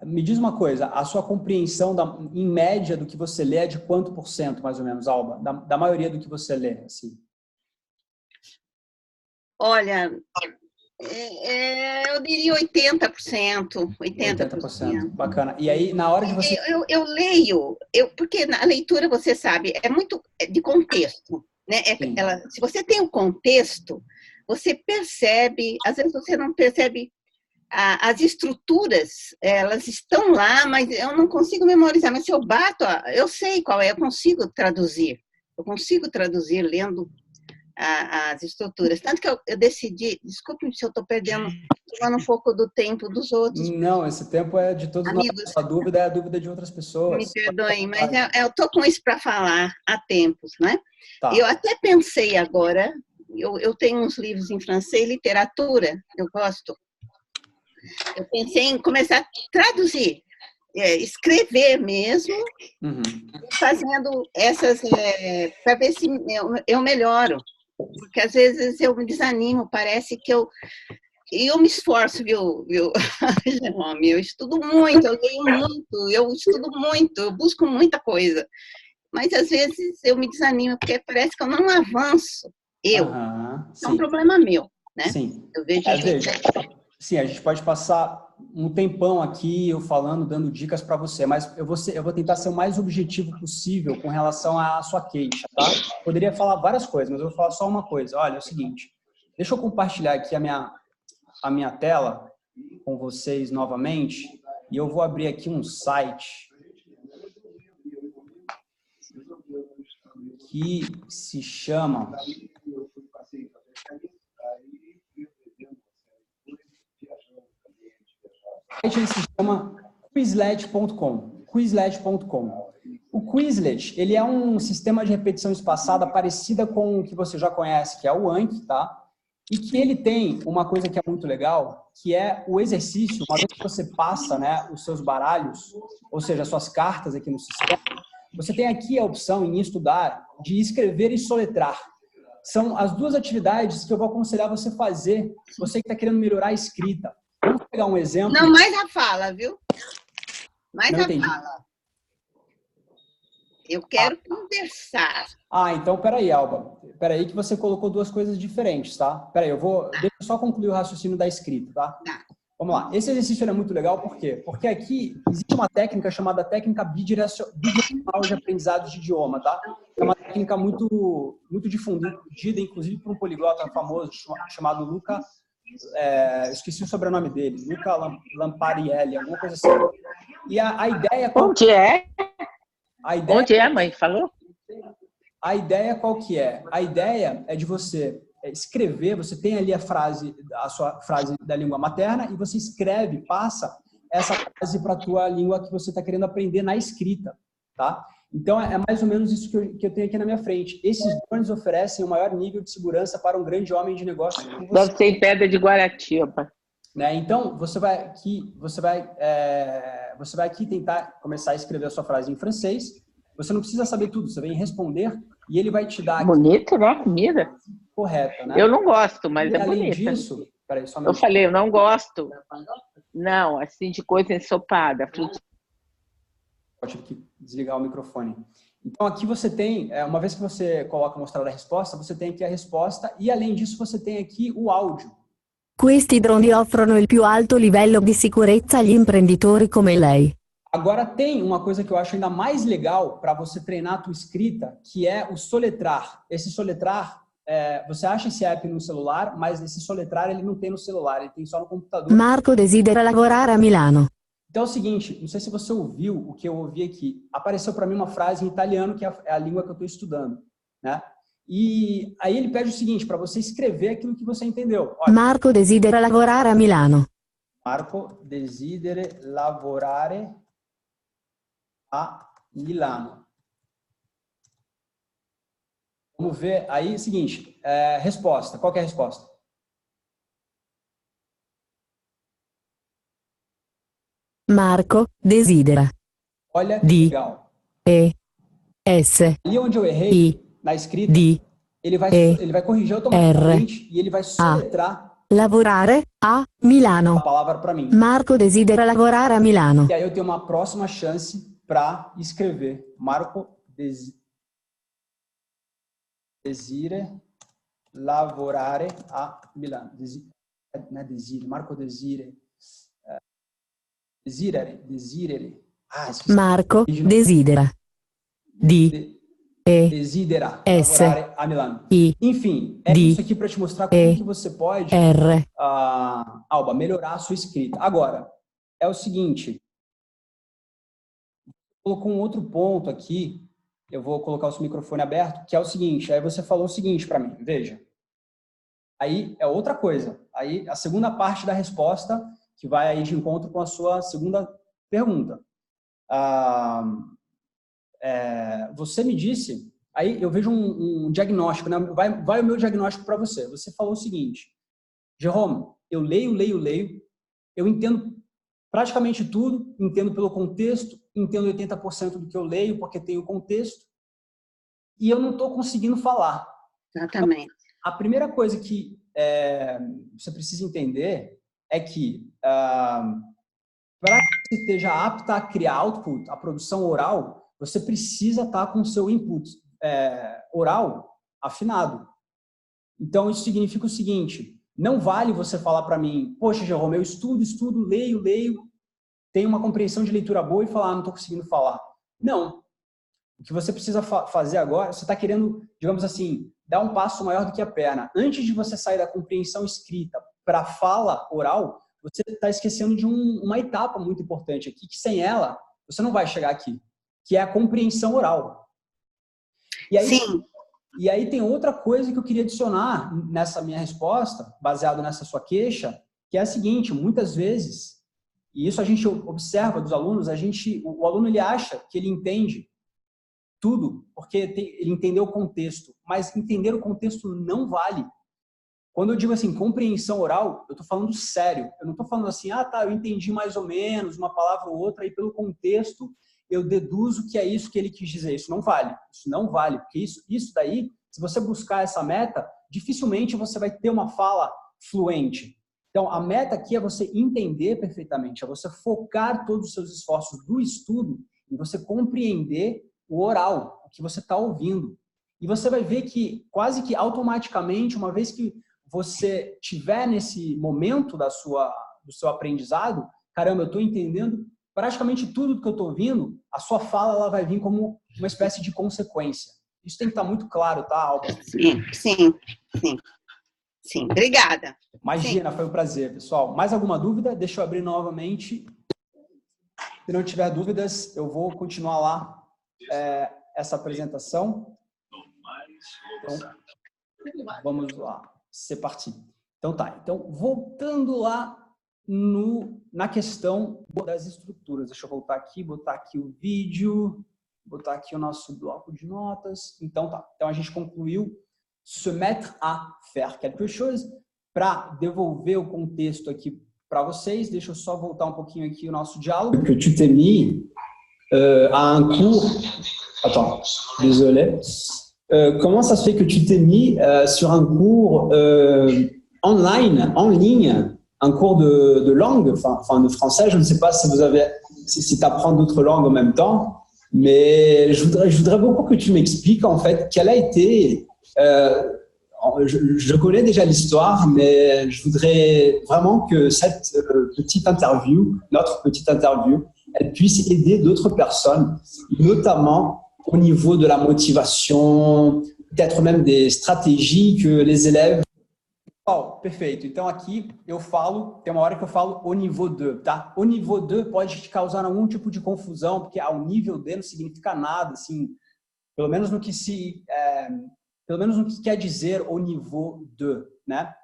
Me diz uma coisa, a sua compreensão em média do que você lê é de quanto por cento, mais ou menos, Alba? Da maioria do que você lê, assim? Olha, eu diria 80%. 80%. Bacana. E aí, na hora de você... Eu leio, porque na leitura, você sabe, é muito de contexto, né? Se você tem o contexto, você percebe, às vezes você não percebe as estruturas, elas estão lá, mas eu não consigo memorizar. Mas se eu bato, eu sei qual é, eu consigo traduzir lendo as estruturas. Tanto que eu decidi, desculpe se eu estou tomando um pouco do tempo dos outros. Não, esse tempo é de todos nós. A dúvida é a dúvida de outras pessoas. Me perdoem, mas eu estou com isso para falar há tempos, né? Tá. Eu até pensei agora, eu tenho uns livros em francês, literatura, eu gosto. Eu pensei em começar a traduzir, escrever mesmo, fazendo essas, para ver se eu melhoro. Porque às vezes eu me desanimo, parece que eu me esforço, viu? Jerome? Eu estudo muito, eu leio muito, eu estudo muito, eu busco muita coisa. Mas às vezes eu me desanimo, porque parece que eu não avanço. É um problema meu, né? Sim. Eu vejo sim, a gente pode passar um tempão aqui eu falando, dando dicas para você, mas eu vou tentar ser o mais objetivo possível com relação à sua queixa, tá? Poderia falar várias coisas, mas eu vou falar só uma coisa. Olha, é o seguinte, deixa eu compartilhar aqui a minha tela com vocês novamente e eu vou abrir aqui um site que se chama... Ele se chama Quizlet.com. O Quizlet, ele é um sistema de repetição espaçada parecida com o que você já conhece, que é o Anki, tá? E que ele tem uma coisa que é muito legal, que é o exercício, uma vez que você passa, né, os seus baralhos, ou seja, as suas cartas aqui no sistema, você tem aqui a opção em estudar de escrever e soletrar. São as duas atividades que eu vou aconselhar você fazer, você que está querendo melhorar a escrita. Vamos pegar um exemplo. Não, mais a fala, viu? Mais não a entendi. fala. Eu quero conversar. Então, peraí, Alba. Peraí que você colocou duas coisas diferentes, tá? Peraí, deixa eu só concluir o raciocínio da escrita, tá? Vamos lá. Esse exercício é muito legal, por quê? Porque aqui existe uma técnica chamada técnica bidirecional de aprendizado de idioma, tá? É uma técnica muito difundida, inclusive por um poliglota famoso chamado Luca... esqueci o sobrenome dele, Luca Lamparielli, alguma coisa assim. E a ideia... Onde é? Onde é, mãe? Falou? A ideia qual que é? A ideia é de você escrever, você tem ali a sua frase da língua materna e você escreve, passa essa frase para a tua língua que você está querendo aprender na escrita, tá? Então, é mais ou menos isso que eu tenho aqui na minha frente. Esses drones oferecem o maior nível de segurança para um grande homem de negócio como você. Deve ser em Pedra de Guaratiba. Né? Então, você vai aqui tentar começar a escrever a sua frase em francês. Você não precisa saber tudo, você vem responder e ele vai te dar... Aqui, bonito, né? Comida. Correta, né? Eu não gosto, mas e é além bonita. Disso, peraí, só um eu falei, eu não gosto. Não, assim, de coisa ensopada. Eu tive que desligar o microfone. Então, aqui você tem, uma vez que você coloca mostrar a resposta, você tem aqui a resposta e, além disso, você tem aqui o áudio. Questi droni offrono il più alto livello di sicurezza agli imprenditori come lei. Agora, tem uma coisa que eu acho ainda mais legal para você treinar a tua escrita, que é o soletrar. Esse soletrar, você acha esse app no celular, mas esse soletrar ele não tem no celular, ele tem só no computador. Marco desidera lavorare a Milano. Então é o seguinte, não sei se você ouviu o que eu ouvi aqui. Apareceu para mim uma frase em italiano, que é a língua que eu estou estudando, né? E aí ele pede o seguinte, para você escrever aquilo que você entendeu. Olha, Marco desidera lavorare a Milano. Marco desidera lavorare a Milano. Vamos ver aí, seguinte, resposta. Qual que é a resposta? Marco desidera. Olha que legal. S. Ali onde eu errei, na escrita, ele vai corrigir automaticamente e ele vai soletrar lavorare a Milano. a palavra para mim. Marco desidera lavorare a Milano. E aí eu tenho uma próxima chance para escrever. Marco desidera lavorare a Milano. Marco desidera. Desidere. Marco desidera. Desidera lavorare a Milano. Enfim, isso aqui para te mostrar como que você pode, Alba, melhorar a sua escrita. Agora, é o seguinte, colocou um outro ponto aqui, eu vou colocar o seu microfone aberto, que é o seguinte, aí você falou o seguinte para mim, veja. Aí é outra coisa. Aí a segunda parte da resposta, que vai aí de encontro com a sua segunda pergunta. Você me disse, aí eu vejo um diagnóstico, né? Vai o meu diagnóstico para você. Você falou o seguinte, Jerome, eu leio, eu entendo praticamente tudo, entendo pelo contexto, entendo 80% do que eu leio, porque tem o contexto, e eu não estou conseguindo falar. Exatamente. Então, a primeira coisa que você precisa entender é que para que você esteja apta a criar output, a produção oral, você precisa estar com o seu input oral afinado. Então, isso significa o seguinte, não vale você falar para mim, poxa, Jerome, eu estudo, leio, tenho uma compreensão de leitura boa e falar, não estou conseguindo falar. Não. O que você precisa fazer agora, você está querendo, digamos assim, dar um passo maior do que a perna. Antes de você sair da compreensão escrita para a fala oral, você está esquecendo de uma etapa muito importante aqui, que sem ela, você não vai chegar aqui, que é a compreensão oral. E aí, sim. E aí tem outra coisa que eu queria adicionar nessa minha resposta, baseado nessa sua queixa, que é a seguinte, muitas vezes, e isso a gente observa dos alunos, o aluno ele acha que ele entende tudo, porque ele entendeu o contexto, mas entender o contexto não vale. Quando eu digo assim, compreensão oral, eu estou falando sério, eu não estou falando assim, eu entendi mais ou menos uma palavra ou outra, e pelo contexto eu deduzo que é isso que ele quis dizer. Isso não vale, porque isso daí, se você buscar essa meta, dificilmente você vai ter uma fala fluente. Então, a meta aqui é você entender perfeitamente, é você focar todos os seus esforços do estudo e você compreender o oral, o que você está ouvindo. E você vai ver que, quase que automaticamente, uma vez que você estiver nesse momento do seu aprendizado, caramba, eu estou entendendo praticamente tudo que eu estou ouvindo, a sua fala ela vai vir como uma espécie de consequência. Isso tem que estar muito claro, tá, Alba? Sim. Obrigada. Imagina, foi um prazer, pessoal. Mais alguma dúvida? Deixa eu abrir novamente. Se não tiver dúvidas, eu vou continuar lá essa apresentação. Então, vamos lá. C'est parti. Então tá. Então, voltando lá na questão das estruturas. Deixa eu voltar aqui, botar aqui o vídeo, botar aqui o nosso bloco de notas. Então tá. Então a gente concluiu se mettre à faire quelque chose. Para devolver o contexto aqui para vocês, deixa eu só voltar um pouquinho aqui o nosso diálogo. Que tu t'es mis à un cours... Attends, désolé. Comment ça se fait que tu t'es mis sur un cours online, en ligne, un cours de langue, enfin de français, je ne sais pas si tu apprends d'autres langues en même temps, mais je voudrais beaucoup que tu m'expliques en fait quelle a été, je connais déjà l'histoire, mais je voudrais vraiment que cette petite interview, notre petite interview, elle puisse aider d'autres personnes, notamment au niveau de la motivation, peut-être même des stratégies que les élèves... Oh, perfeito. Então aqui tem uma hora que eu falo o nível 2, tá? O nível 2 pode te causar algum tipo de confusão, porque o nível D não significa nada, assim, pelo menos no que quer dizer o nível 2, né?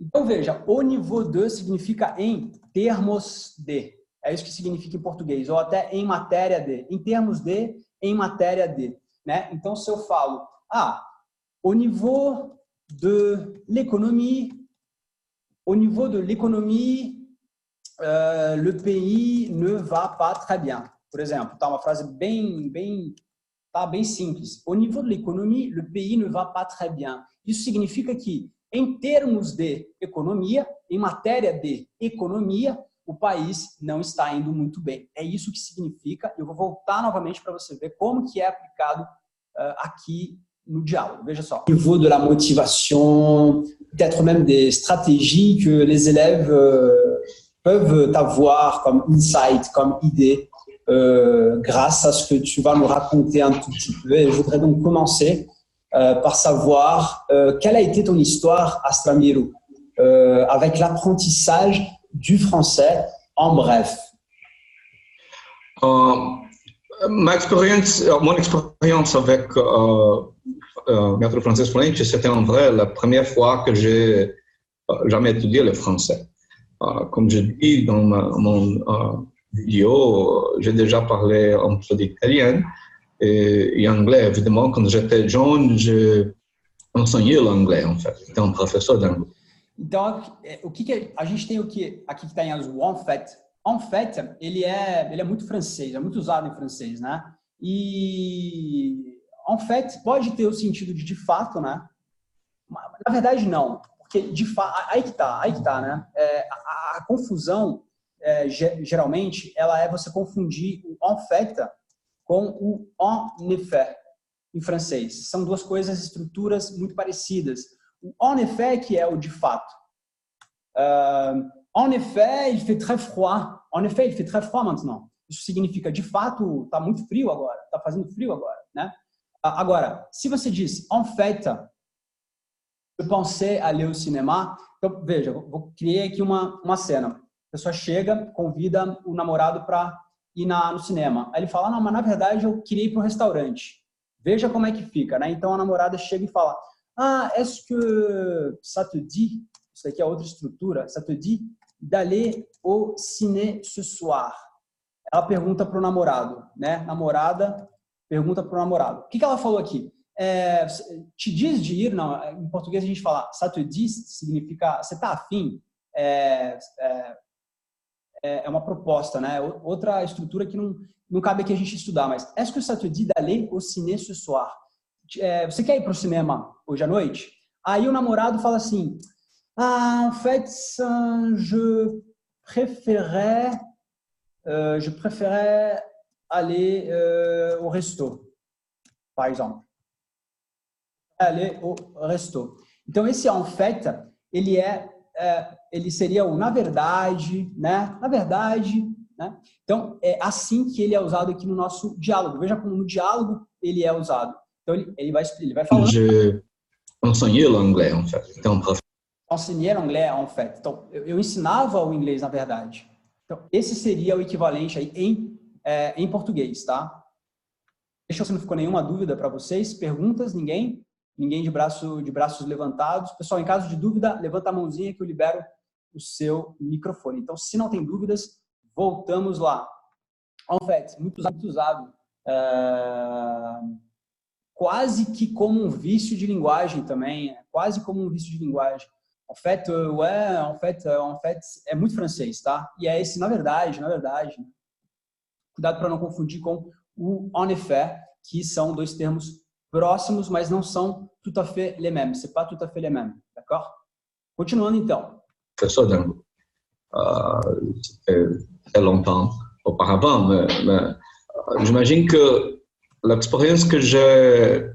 Então veja, o nível 2 significa em termos de, é isso que significa em português, ou até em matéria de, em termos de, em matéria de, né? Então se eu falo, au niveau de l'économie, le pays ne va pas très bien. Por exemplo, tá uma frase bem simples. Au niveau de l'économie, le pays ne va pas très bien. Isso significa que, em termos de economia, em matéria de economia, o país não está indo muito bem. É isso que significa. Eu vou voltar novamente para você ver como que é aplicado aqui no diálogo. Veja só. Au niveau de la motivation, peut-être même des stratégies que les élèves peuvent avoir comme insight, comme idée, grâce à ce que tu vas nous raconter un tout petit peu. Et je voudrais donc commencer par savoir quelle a été ton histoire à Stramiru avec l'apprentissage du français en bref. Mon expérience avec méthode française fluente, c'était en vrai la première fois que j'ai jamais étudié le français. Comme je dis dans mon vidéo, j'ai déjà parlé un peu d'italien et anglais. Évidemment, quand j'étais jeune, j'ai enseigné l'anglais, en fait. J'étais un professeur d'anglais. Então, a gente tem aqui que está em azul, en fait, ele é muito francês, é muito usado em francês, né? E en fait pode ter o sentido de fato, né? Na verdade, não, porque de fato, aí que tá, né? A confusão, geralmente, ela é você confundir o en fait com o en effet em francês. São duas coisas, estruturas muito parecidas. O en effet que é o de fato. En effet, il fait très froid. En effet, il fait très froid maintenant. Isso significa, de fato, está muito frio agora. Está fazendo frio agora, né? Agora, se você diz, en fait, je pensais aller au cinéma. Então, veja, criei aqui uma cena. A pessoa chega, convida o namorado para ir no cinema. Aí ele fala, não, mas na verdade eu queria ir para um restaurante. Veja como é que fica, né? Então a namorada chega e fala, est-ce que ça te dit, isso aqui é outra estrutura, ça te dit d'aller au ciné ce soir? Ela pergunta para o namorado, né? Namorada pergunta para o namorado. O que ela falou aqui? Te diz de ir? Não, em português a gente fala ça te dit, significa você está afim? É uma proposta, né? Outra estrutura que não cabe aqui a gente estudar, mas est-ce que ça te dit d'aller au ciné ce soir? Você quer ir para o cinema hoje à noite? Aí o namorado fala assim, en fait, je préférais aller au resto, par exemple. Aller au resto. Então, esse en fait, ele seria o na verdade, né? Na verdade, né? Então, é assim que ele é usado aqui no nosso diálogo. Veja como no diálogo ele é usado. Então, ele vai falando. J'ai enseigné l'anglais, en fait. J'étais un professeur. Enseigner l'anglais, en fait. Então, eu ensinava o inglês, na verdade. Então, esse seria o equivalente aí em português, tá? Deixa eu ver se não ficou nenhuma dúvida para vocês. Perguntas? Ninguém? Ninguém de braços levantados. Pessoal, em caso de dúvida, levanta a mãozinha que eu libero o seu microfone. Então, se não tem dúvidas, voltamos lá. En fait, muito usado. Quase que como um vício de linguagem também. Quase como um vício de linguagem. En fait, é muito francês, tá? E é esse, na verdade. Cuidado para não confundir com o en effet, que são dois termos próximos, mas não são tout à fait les mêmes. C'est pas tout à fait les mêmes, d'accord? Continuando então. Professeur d'anglais. C'était très longtemps auparavant, mais j'imagine que l'expérience que j'ai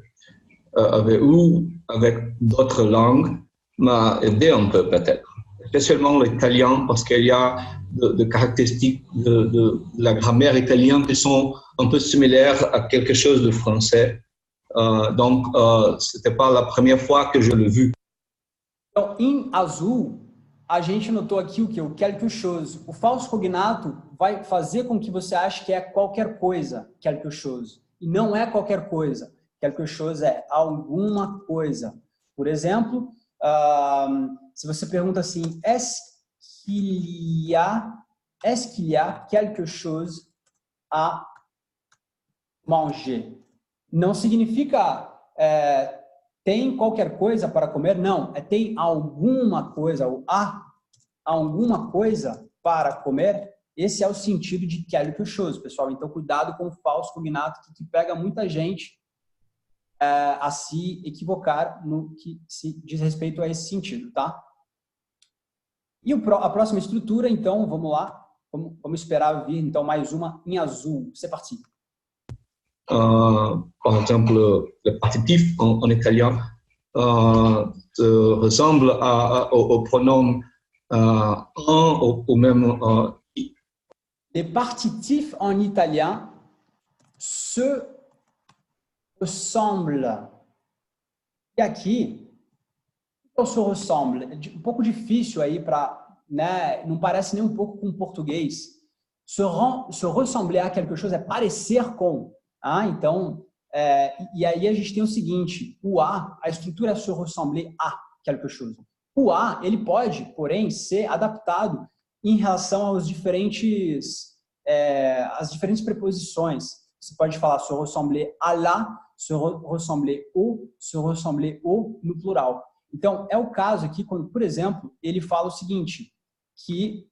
eue avec d'autres langues m'a aidé un peu peut-être, spécialement l'italien, parce qu'il y a des caractéristiques de la grammaire italienne qui sont un peu similaires à quelque chose de français. Donc, ce n'était pas la première fois que je l'ai vu. Então, em azul, a gente notou aqui o que? O quelque chose. O falso cognato vai fazer com que você ache que é qualquer coisa, quelque chose. E não é qualquer coisa. Quelque chose é alguma coisa. Por exemplo, se você pergunta assim, est-ce qu'il y a quelque chose à manger? Não significa tem qualquer coisa para comer, não. Tem alguma coisa, ou há alguma coisa para comer. Esse é o sentido de quelque chose, pessoal. Então, cuidado com o falso cognato que pega muita gente a se equivocar no que se diz respeito a esse sentido, tá? E a próxima estrutura, então, vamos lá. Vamos esperar vir, então, mais uma em azul. C'est parti. Par exemple, le partitif en italien ressemble au pronom un ou même i. Les partitifs en italien se ressemblent. E aqui, ou se ressemble? Um pouco difícil aí para, né? Não parece nem um pouco com português. se ressembler a quelque chose é parecer com. Então, e aí a gente tem o seguinte, o a estrutura é se ressembler a quelque chose. O a, ele pode, porém, ser adaptado em relação aos as diferentes preposições. Você pode falar se ressembler à la, se ressembler au no plural. Então, é o caso aqui quando, por exemplo, ele fala o seguinte, que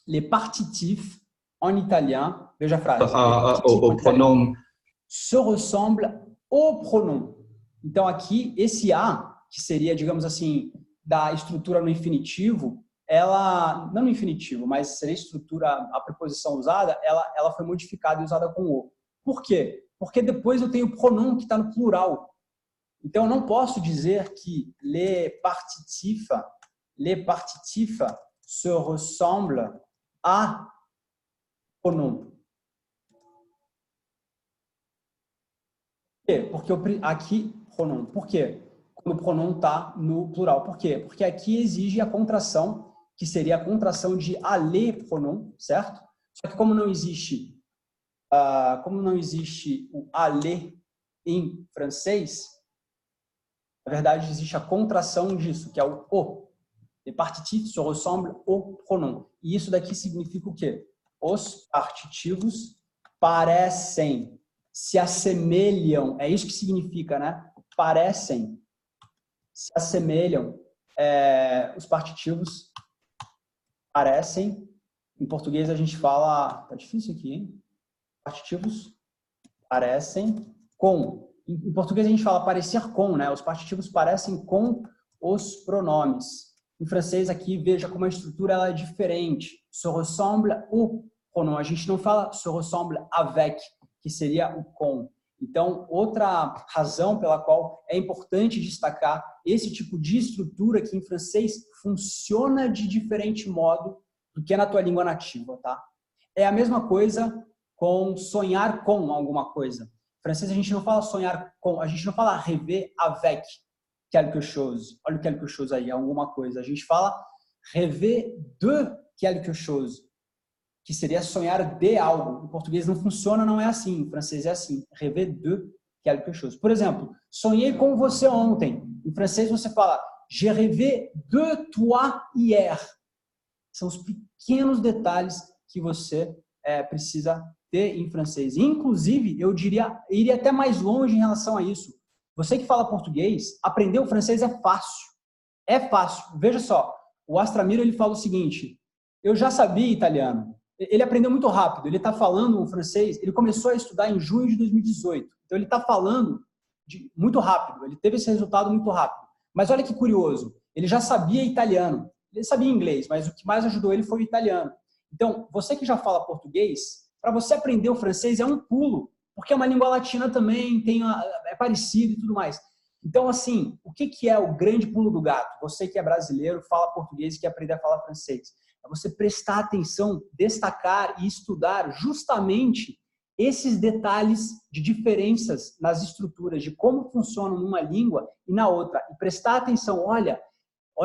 les partitifs en italien, veja a frase, Au pronom. se ressemble au pronom. Então, aqui, esse a, que seria, digamos assim, da estrutura no infinitivo, ela, não no infinitivo, mas seria a preposição usada, ela foi modificada e usada com o. Por quê? Porque depois eu tenho o pronom que está no plural. Então, eu não posso dizer que les partitifs se ressemblent à pronom. Por quê? Porque aqui, pronom. Por quê? Quando o pronom está no plural. Por quê? Porque aqui exige a contração, que seria a contração de aller pronom, certo? Só que como não existe o aller em francês, na verdade existe a contração disso, que é o o. Les partitifs se ressemblent au pronom. E isso daqui significa o quê? Os partitivos parecem, se assemelham, é isso que significa, né? Parecem, se assemelham, os partitivos parecem, em português a gente fala, tá difícil aqui, hein? Partitivos parecem com, em português a gente fala parecer com, né? Os partitivos parecem com os pronomes. Em francês aqui, veja como a estrutura ela é diferente. Se ressemble au pronom. A gente não fala se ressemble avec, que seria o com. Então, outra razão pela qual é importante destacar esse tipo de estrutura que em francês funciona de diferente modo do que na tua língua nativa, tá? É a mesma coisa com sonhar com alguma coisa. Em francês a gente não fala sonhar com, a gente não fala rêver avec quelque chose. Olha o quelque chose aí, alguma coisa. A gente fala rêver de quelque chose, que seria sonhar de algo. Em português não funciona, não é assim. Em francês é assim, rêver de quelque chose. Por exemplo, sonhei com você ontem. Em francês você fala j'ai rêvé de toi hier. São os pequenos detalhes que você precisa ter em francês. Inclusive, eu iria até mais longe em relação a isso. Você que fala português, aprender o francês é fácil. É fácil. Veja só, o Astramiro ele fala o seguinte, eu já sabia italiano. Ele aprendeu muito rápido, ele está falando o francês, ele começou a estudar em junho de 2018. Então, ele está falando muito rápido, ele teve esse resultado muito rápido. Mas olha que curioso, ele já sabia italiano, ele sabia inglês, mas o que mais ajudou ele foi o italiano. Então, você que já fala português, para você aprender o francês é um pulo, porque é uma língua latina também, é parecido e tudo mais. Então, assim, o que é o grande pulo do gato? Você que é brasileiro, fala português e quer aprender a falar francês. É você prestar atenção, destacar e estudar justamente esses detalhes de diferenças nas estruturas, de como funcionam numa língua e na outra. E prestar atenção, olha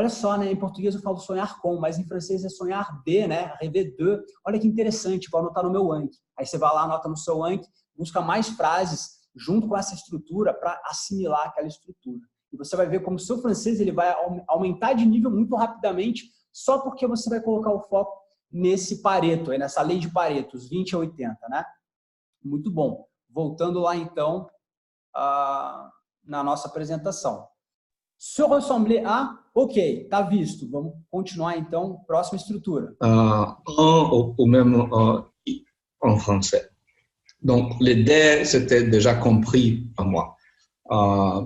só, né? Em português eu falo sonhar com, mas em francês é sonhar de, né? Rêver de. Olha que interessante, vou anotar no meu Anki. Aí você vai lá, anota no seu Anki, busca mais frases junto com essa estrutura para assimilar aquela estrutura. E você vai ver como o seu francês ele vai aumentar de nível muito rapidamente só porque você vai colocar o foco nesse Pareto, nessa lei de Pareto, os 20 a 80, né? Muito bom. Voltando lá, então, na nossa apresentação. Se ressembler a, ok, tá visto. Vamos continuar, então, próxima estrutura. Ou même en français. Donc, les D, c'était déjà compris par moi.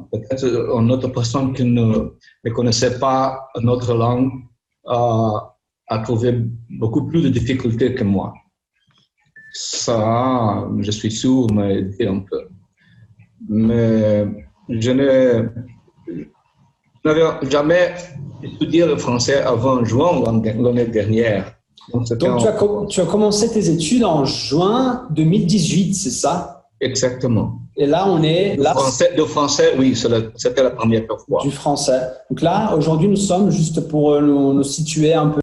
Peut-être une autre personne qui ne connaissait pas notre langue a trouvé beaucoup plus de difficultés que moi. Ça, je suis sûr, m'a aidé un peu. Mais je n'avais jamais étudié le français avant juin l'année dernière. Donc tu as commencé tes études en juin 2018, c'est ça? Exactement. Et là, on est... De français, oui, c'était la première fois. Du français. Donc là, aujourd'hui, nous sommes, juste pour nous situer un peu.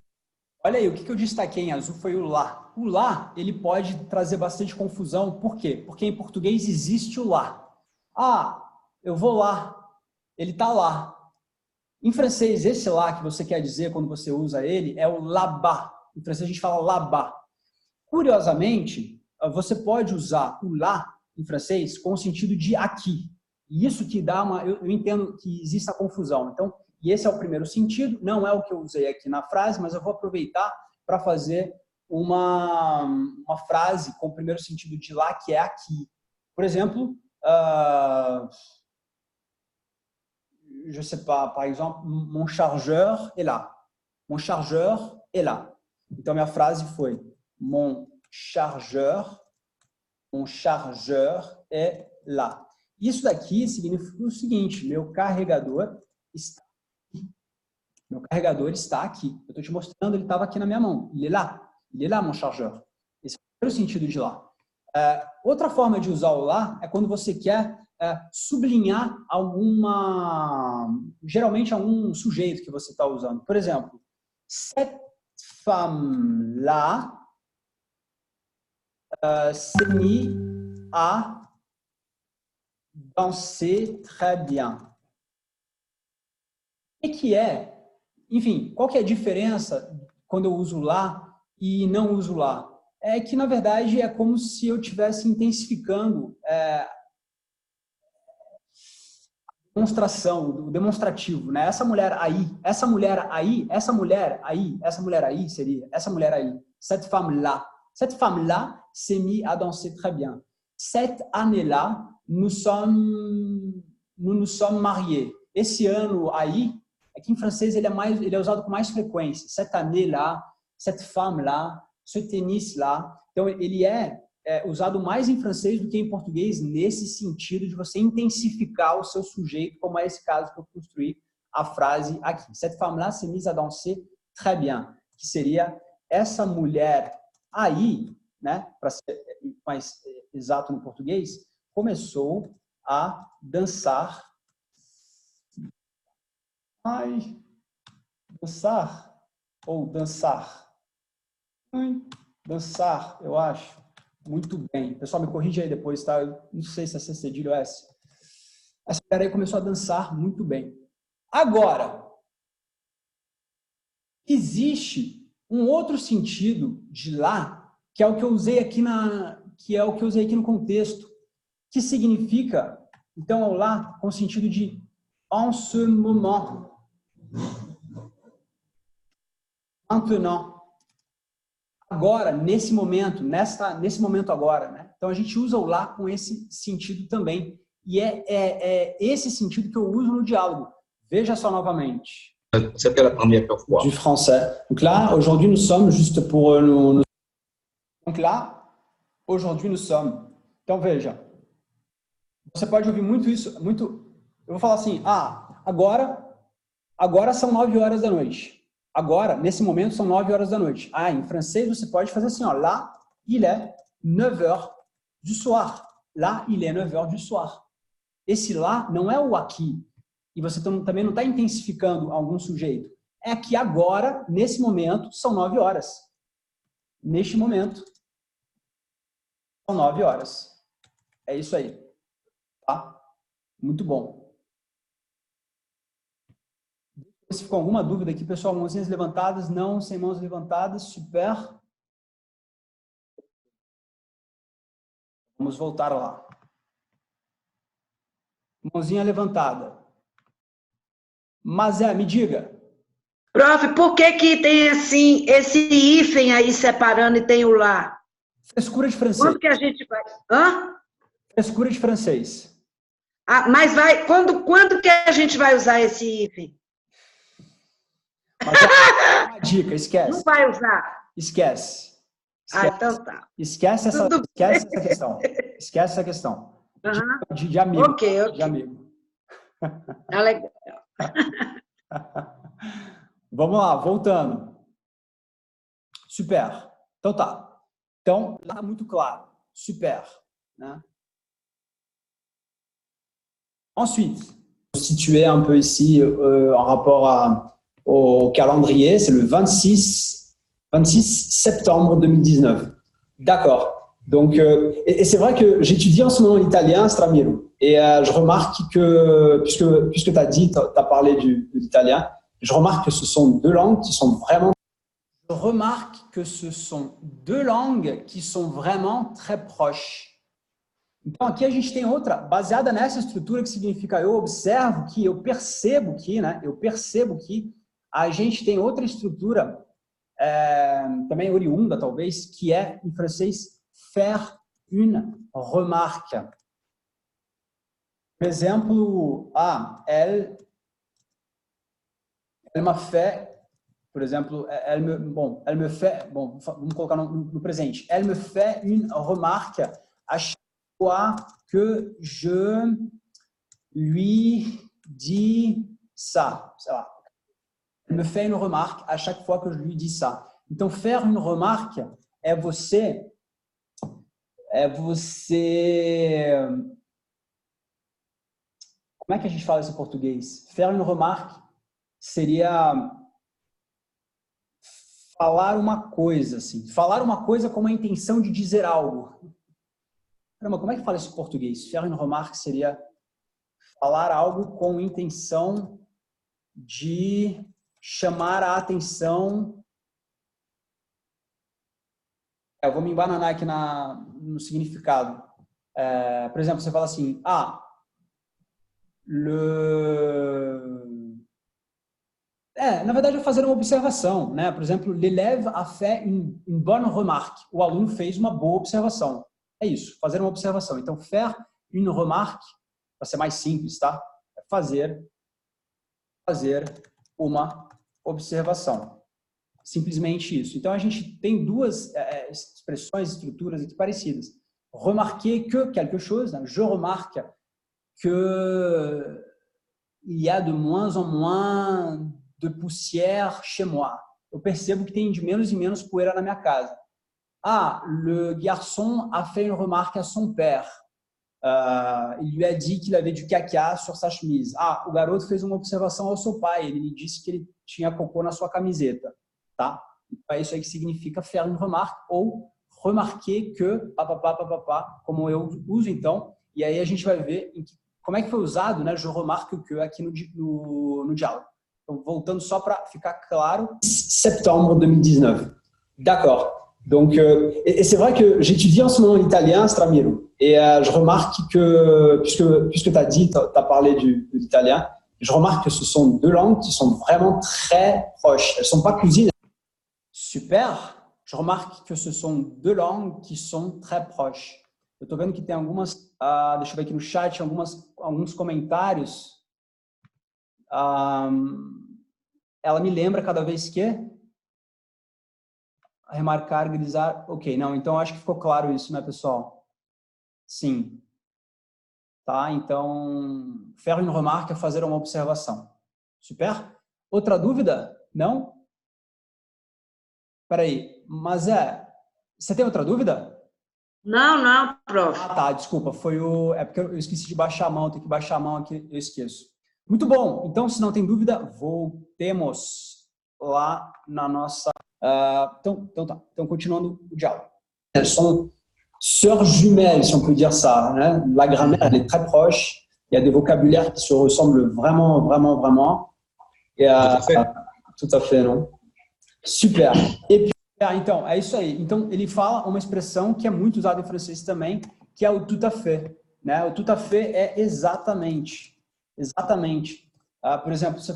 Olha aí, o que eu destaquei em azul foi o lá. O lá, ele pode trazer bastante confusão. Por quê? Porque em português existe o lá. Ah, eu vou lá. Ele está lá. Em francês, esse lá que você quer dizer quando você usa ele é o là-bas. Em francês a gente fala là-bas. Curiosamente, você pode usar o lá em francês com o sentido de aqui. E isso que dá uma... Eu entendo que existe a confusão. Então, e esse é o primeiro sentido. Não é o que eu usei aqui na frase, mas eu vou aproveitar para fazer uma frase com o primeiro sentido de lá, que é aqui. Por exemplo, je sais pas, par exemple, mon chargeur est là. Mon chargeur est là. Então, minha frase foi mon chargeur est là. Isso daqui significa o seguinte, meu carregador está aqui. Meu carregador está aqui. Eu estou te mostrando, ele estava aqui na minha mão. Il est là, mon chargeur. Esse é o primeiro sentido de lá. Outra forma de usar o lá é quando você quer sublinhar geralmente algum sujeito que você está usando. Por exemplo, cette femme-là s'est mise à danser très bien. O que é? Enfim, qual que é a diferença quando eu uso lá e não uso lá? É que, na verdade, é como se eu estivesse intensificando a demonstração, o demonstrativo, né? Essa mulher aí seria essa mulher aí. Cette femme-là s'est mise à danser très bien. Cette année-là, nous nous sommes mariés. Esse ano aí, aqui em francês ele é usado com mais frequência. Cette année-là, cette femme-là, ce tennis-là. Então, ele é usado mais em francês do que em português nesse sentido de você intensificar o seu sujeito, como é esse caso que eu construí a frase aqui. Cette femme-là s'est mise à danser très bien. Que seria essa mulher aí, né, para ser mais exato no português, começou a dançar. Dançar ou dançar? Dançar, eu acho. Muito bem. Pessoal, me corrige aí depois, tá? Eu não sei se é C cedilha ou S. Essa mulher aí começou a dançar muito bem. Agora, existe um outro sentido de lá, que é o que eu usei aqui no contexto, que significa, então, ao lá, com o sentido de en ce moment, maintenant, agora, nesse momento, nesse momento agora, né? Então a gente usa o lá com esse sentido também, e é esse sentido que eu uso no diálogo. Veja só novamente. C'était la première fois. Du français. Donc là, aujourd'hui, nous sommes juste pour nous... Donc là, aujourd'hui, nous sommes. Então veja, você pode ouvir muito isso, eu vou falar assim, agora são 9 horas da noite. Agora, nesse momento, são 9 horas da noite. Em francês, você pode fazer assim, ó. Là, il est 9 heures du soir. Là, il est 9 heures du soir. Esse lá não é o aqui. E você também não está intensificando algum sujeito. É que agora, nesse momento, são 9 horas. Neste momento, são 9 horas. É isso aí. Tá? Muito bom. Se ficou alguma dúvida aqui, pessoal, mãozinhas levantadas, não, sem mãos levantadas, super. Vamos voltar lá. Mãozinha levantada. Mas me diga. Prof, por que tem assim, esse hífen aí separando e tem o lá? Frescura de francês. Quando que a gente vai... Hã? Frescura de francês. Mas quando que a gente vai usar esse hífen? Mas é uma dica, esquece. Não vai usar? Esquece. Então tá. Esquece essa questão. Esquece essa questão. De amigo. Ok. De amigo. Legal. Vamos lá, voltando. Super. Então tá. Então, lá muito claro. Super. Né? Ensuite. Situé un peu ici en rapport au calendrier, c'est le 26 26 septembre 2019. D'accord. Donc, et c'est vrai que j'étudie en ce moment l'italien, Stramiro, et je remarque que, puisque tu as dit, tu as parlé de l'italien, je remarque que ce sont deux langues qui sont vraiment... Je remarque que ce sont deux langues qui sont vraiment très proches. Então, aqui a gente tem outra, baseada nessa estrutura que significa eu observo que, eu percebo que, né? Eu percebo que a gente tem outra estrutura, também oriunda, talvez, que é, em francês, faire une remarque. Por exemplo, elle m'a fait, por exemplo, elle me fait, vamos colocar no presente, elle me fait une remarque à chaque fois que je lui dis ça. Elle me fait une remarque à chaque fois que je lui dis ça. Então, faire une remarque é você... Como é que a gente fala isso em português? Faire une remarque seria falar uma coisa, assim. Falar uma coisa com a intenção de dizer algo. Caramba, como é que fala isso em português? Faire une remarque seria falar algo com intenção de chamar a atenção. Eu vou me embananar aqui no significado. Por exemplo, você fala assim, na verdade é fazer uma observação, né? Por exemplo, l'élève a fait une bonne remarque. O aluno fez uma boa observação. É isso, fazer uma observação. Então, faire une remarque, para ser mais simples, tá? É fazer uma observação. Simplesmente isso. Então, a gente tem duas expressões, estruturas aqui parecidas. Remarquer que quelque chose, né? Je remarque que il y a de moins en moins de poussière chez moi. Eu percebo que tem de menos e menos poeira na minha casa. Le garçon a fait une remarque à son père. Il lui a dit qu'il avait du caca sur sa chemise. O garoto fez uma observação ao seu pai. Ele me disse que ele tinha cocô na sua camiseta. Tá? Então, é isso aí que significa faire une remarque ou remarquer que, como eu uso então. E aí a gente vai ver como é que foi usado, né? Je remarque que aqui no diálogo. Então, voltando só para ficar claro. Septembre 2019. D'accord. Donc, et c'est vrai que j'étudie en ce moment l'italien, Stramiro, et je remarque que, puisque tu as dit, tu as parlé de l'italien, je remarque que ce sont deux langues qui sont vraiment très proches. Elles ne sont pas cousines. Super. Je remarque que ce sont deux langues qui sont très proches. Eu estou vendo que tem algumas, deixa eu ver aqui no chat, alguns comentários. Ela me lembra cada vez que remarcar, grisar. Ok, não, então acho que ficou claro isso, né, pessoal? Sim. Tá, então, faire une remarque é fazer uma observação. Super? Outra dúvida? Não? Espera aí, mas você tem outra dúvida? Não, prof. Tá, desculpa, é porque eu esqueci de baixar a mão, tem que baixar a mão aqui, eu esqueço. Muito bom, então, se não tem dúvida, voltemos lá na nossa... Então, continuando o diálogo. Elles sont sœurs jumelles, si on peut dire ça. Hein? La grammaire, elle est très proche. Il y a des vocabulaires qui se ressemblent vraiment, vraiment, vraiment. Et, tout à fait, non? Super. E puis, então, é isso aí. Então, ele fala uma expressão que é muito usada em francês também, que é o tout à fait. Né? O tout à fait é exatamente. Exatamente. Por exemplo, você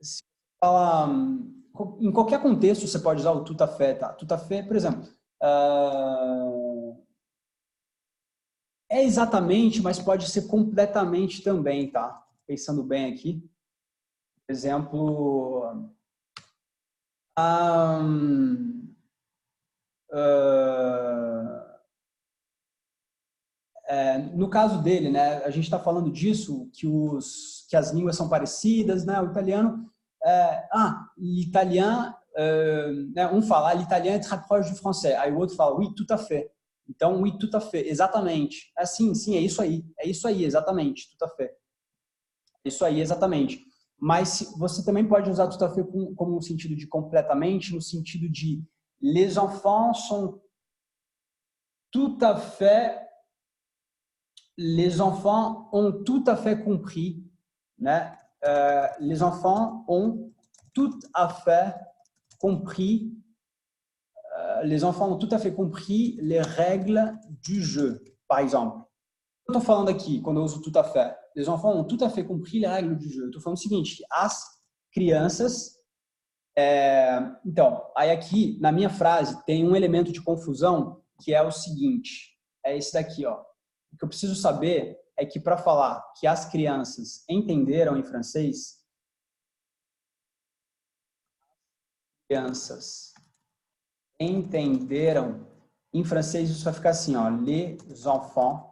se fala, em qualquer contexto você pode usar o tout à fait, tá? Tout à fait, por exemplo, é exatamente, mas pode ser completamente também, tá? Pensando bem aqui. Por exemplo, no caso dele, né, a gente está falando disso, que as línguas são parecidas, né? O italiano, l'italien, né, um fala, l'italien est très proche du français, aí o outro fala, oui, tout à fait. Então, oui, tout à fait, exatamente. Sim, é isso aí, exatamente, tout à fait. É isso aí, exatamente. mas você também pode usar tout à fait como um sentido de completamente, no sentido de les enfants sont tout à fait, les enfants ont tout à fait compris, né? Les enfants ont tout à fait compris, les enfants ont tout à fait compris les règles du jeu, par exemple. Eu estou falando aqui, quando eu uso tout à fait, les enfants ont tout à fait compris les règles du jeu. Eu estou falando o seguinte, as crianças... Então, aí aqui, na minha frase, tem um elemento de confusão que é o seguinte, é esse daqui, ó. O que eu preciso saber é que para falar que as crianças entenderam em francês, crianças entenderam em francês, isso vai ficar assim, ó, les enfants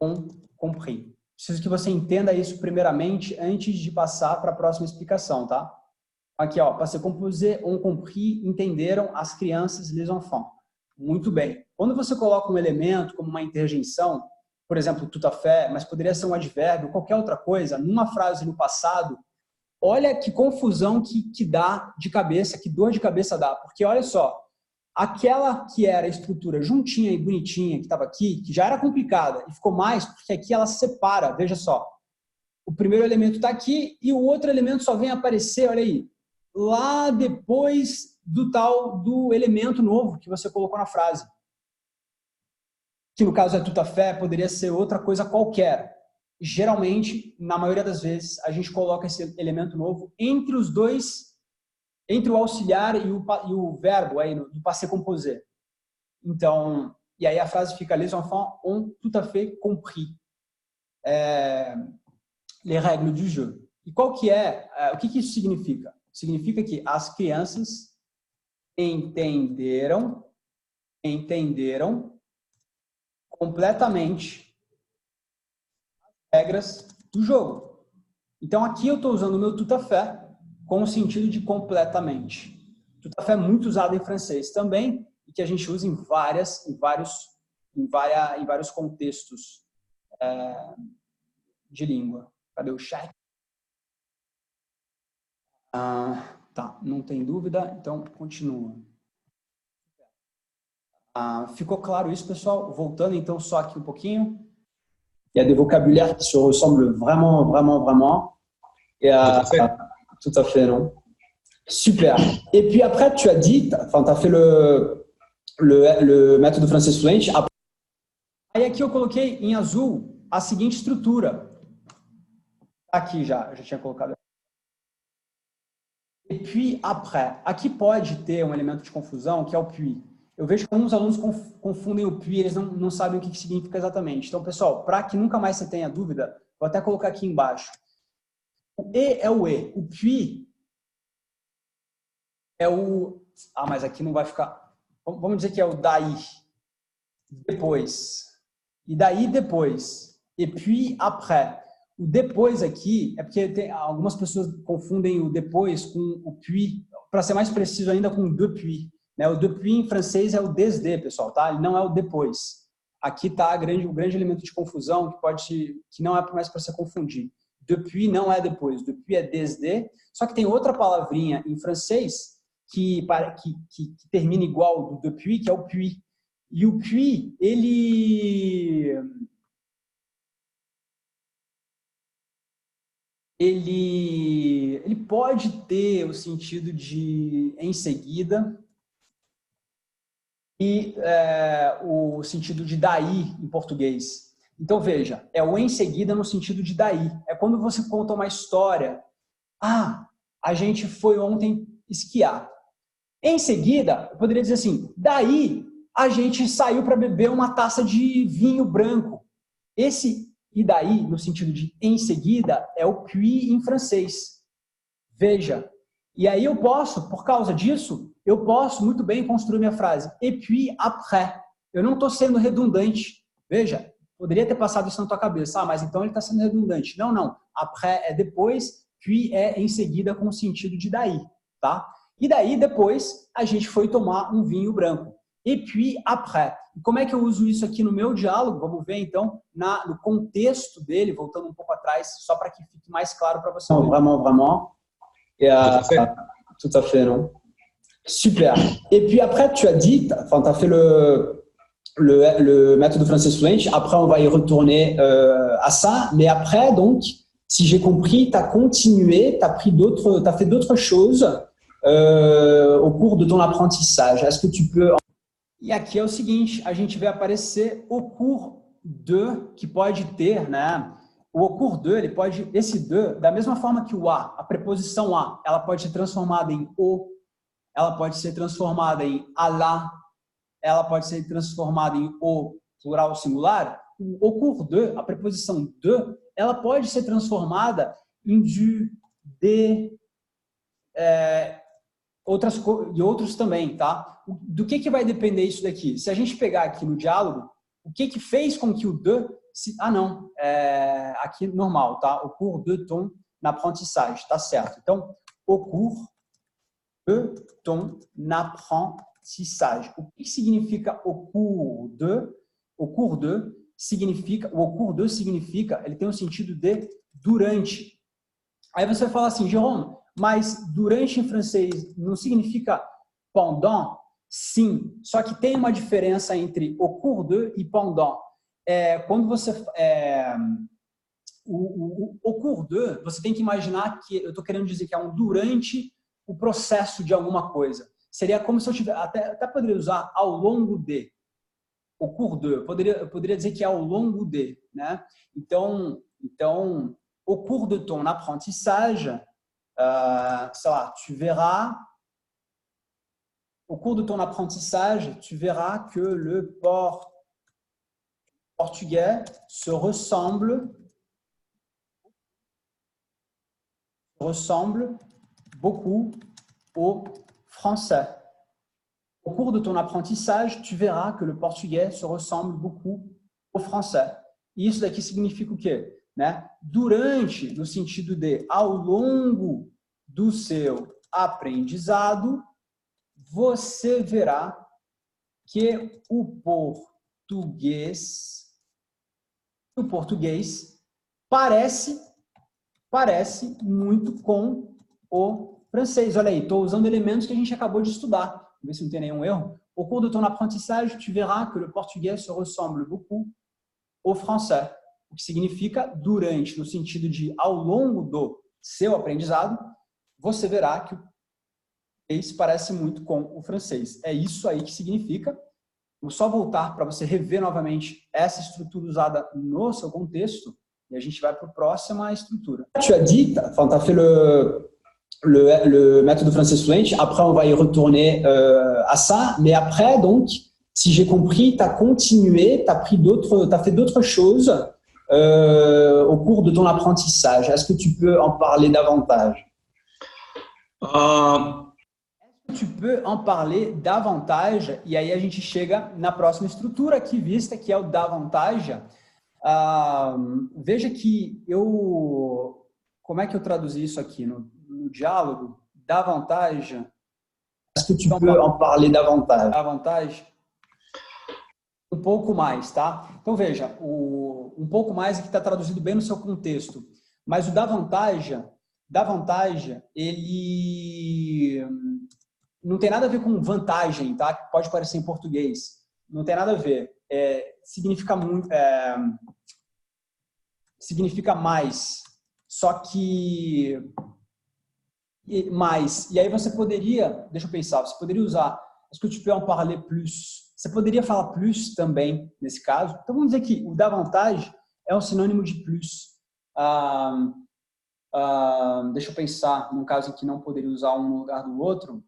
ont compris. Preciso que você entenda isso primeiramente antes de passar para a próxima explicação, tá? Aqui, ó, passei composer, ont compris, entenderam as crianças, les enfants. Muito bem. Quando você coloca um elemento como uma interjeição, por exemplo, tout à fait, mas poderia ser um advérbio, qualquer outra coisa, numa frase no passado, olha que confusão que dá de cabeça, que dor de cabeça dá. Porque, olha só, aquela que era a estrutura juntinha e bonitinha que estava aqui, que já era complicada, e ficou mais porque aqui ela separa, veja só. O primeiro elemento está aqui e o outro elemento só vem aparecer, olha aí, lá depois do elemento novo que você colocou na frase. Que no caso é tout à fait, poderia ser outra coisa qualquer. Geralmente, na maioria das vezes, a gente coloca esse elemento novo entre os dois, entre o auxiliar e o verbo aí do passé composé. Então, e aí a frase fica les enfants ont tout à fait compris les règles du jeu. E qual que é, o que isso significa? Significa que as crianças entenderam completamente as regras do jogo. Então aqui eu estou usando o meu tout à fait com o sentido de completamente. Tout à fait é muito usado em francês também e que a gente usa em vários contextos de língua. Cadê o chat? Tá, não tem dúvida, então continua. Ficou claro isso, pessoal? Voltando então só aqui um pouquinho. Il y a des vocabulaires qui se ressemblent vraiment, vraiment, vraiment. Et tout à fait, non? Super. Et puis après, tu as dit, enfin, tu as fait le método français fluente. Aí aqui eu coloquei em azul a seguinte estrutura. Aqui já tinha colocado. Et puis après. Aqui pode ter um elemento de confusão, que é o puis. Eu vejo que alguns alunos confundem o puis, eles não sabem o que significa exatamente. Então, pessoal, para que nunca mais você tenha dúvida, vou até colocar aqui embaixo. O E é o E. O puis é o... mas aqui não vai ficar... Vamos dizer que é o daí. Depois. E daí depois. Et puis après. O depois aqui é porque algumas pessoas confundem o depois com o puis, para ser mais preciso ainda com o depuis. O depuis em francês é o desde, pessoal, tá? Ele não é o depois. Aqui está o grande elemento de confusão que não é mais para se confundir. Depuis não é depois, depuis é desde. Só que tem outra palavrinha em francês que termina igual do depuis, que é o puis. E o puis, ele pode ter o sentido de em seguida e o sentido de daí em português. Então, veja, é o em seguida no sentido de daí. É quando você conta uma história. A gente foi ontem esquiar. Em seguida, eu poderia dizer assim, daí a gente saiu para beber uma taça de vinho branco. Esse e daí, no sentido de em seguida, é o puis em francês. Veja. E aí eu posso, por causa disso, eu posso muito bem construir minha frase. Et puis après. Eu não estou sendo redundante. Veja, poderia ter passado isso na tua cabeça. Mas então ele está sendo redundante. Não. Après é depois, puis é em seguida com o sentido de daí. Tá? E daí, depois, a gente foi tomar um vinho branco. et puis après. Como é que eu uso isso aqui no meu diálogo? Vamos ver, então, no contexto dele, voltando um pouco atrás, só para que fique mais claro para você. Vraiment, vraiment. Et, tout à fait, non? Super. Et puis après, tu as dit, enfin, tu as fait le méthode français fluent. Après, on va y retourner à ça. Mais après, donc, si j'ai compris, tu as continué, tu as fait d'autres choses au cours de ton apprentissage. Est-ce que tu peux... E aqui é o seguinte, a gente vê aparecer o cours de, que pode ter, né? O cours de, ele pode, esse de, da mesma forma que o a preposição a, ela pode ser transformada em o, ela pode ser transformada em alá, ela pode ser transformada em o plural singular. O cours de, a preposição de, ela pode ser transformada em du, de, outros também, tá? Do que vai depender isso daqui? Se a gente pegar aqui no diálogo, o que fez com que o de... aqui normal, tá? O cours de ton apprentissage, tá certo. Então, o cours de ton apprentissage. O que significa o cours de? O cours de significa, ele tem um sentido de durante. Aí você vai falar assim, Jérôme, mas durante em francês não significa pendant? Sim, só que tem uma diferença entre o cours de e pendant. Quando você... o cours de, você tem que imaginar que, eu estou querendo dizer que é um durante o processo de alguma coisa. Seria como se eu tivesse, até poderia usar ao longo de. O cours de, eu poderia dizer que é ao longo de, né? Então au cours de ton apprentissage, sei lá, tu verras, au cours de ton apprentissage, tu verras que le portugais se ressemble beaucoup au français. Au cours de ton apprentissage, tu verras que le portugais se ressemble beaucoup au français. E isso daqui significa o quê? Né? Durante, no sentido de ao longo do seu aprendizado, você verá que o português parece muito com o francês. Olha aí, estou usando elementos que a gente acabou de estudar. Vamos ver se não tem nenhum erro. Au cours de ton apprentissage, tu verras que le portugais se ressemble beaucoup au français. O que significa durante, no sentido de ao longo do seu aprendizado, você verá que o português parece muito com o francês. É isso aí que significa. Vou só voltar para você rever novamente essa estrutura usada no seu contexto e a gente vai para a próxima estrutura. Tu as dit, enfin, tu as fait le méthode français fluent. Après, on va y retourner à ça. Mais après, donc, si j'ai compris, tu as continué, tu as fait d'autres choses au cours de ton apprentissage. Est-ce que tu peux en parler davantage? Tu peux en parler davantage, e aí a gente chega na próxima estrutura aqui vista, que é o davantage. Veja que como é que eu traduzi isso aqui no diálogo? Davantage. Est-ce que tu peux en parler davantage? Davantage. Um pouco mais, tá? Então veja, um pouco mais aqui está traduzido bem no seu contexto, mas o davantage, ele não tem nada a ver com vantagem, tá? Que pode parecer em português. Não tem nada a ver. Significa muito, significa mais. Só que mais. E aí você poderia, deixa eu pensar, você poderia usar, est-ce que tu peux en parler plus? Você poderia falar plus também nesse caso. Então vamos dizer que o davantage é um sinônimo de plus. Deixa eu pensar num caso em que não poderia usar um no lugar do outro.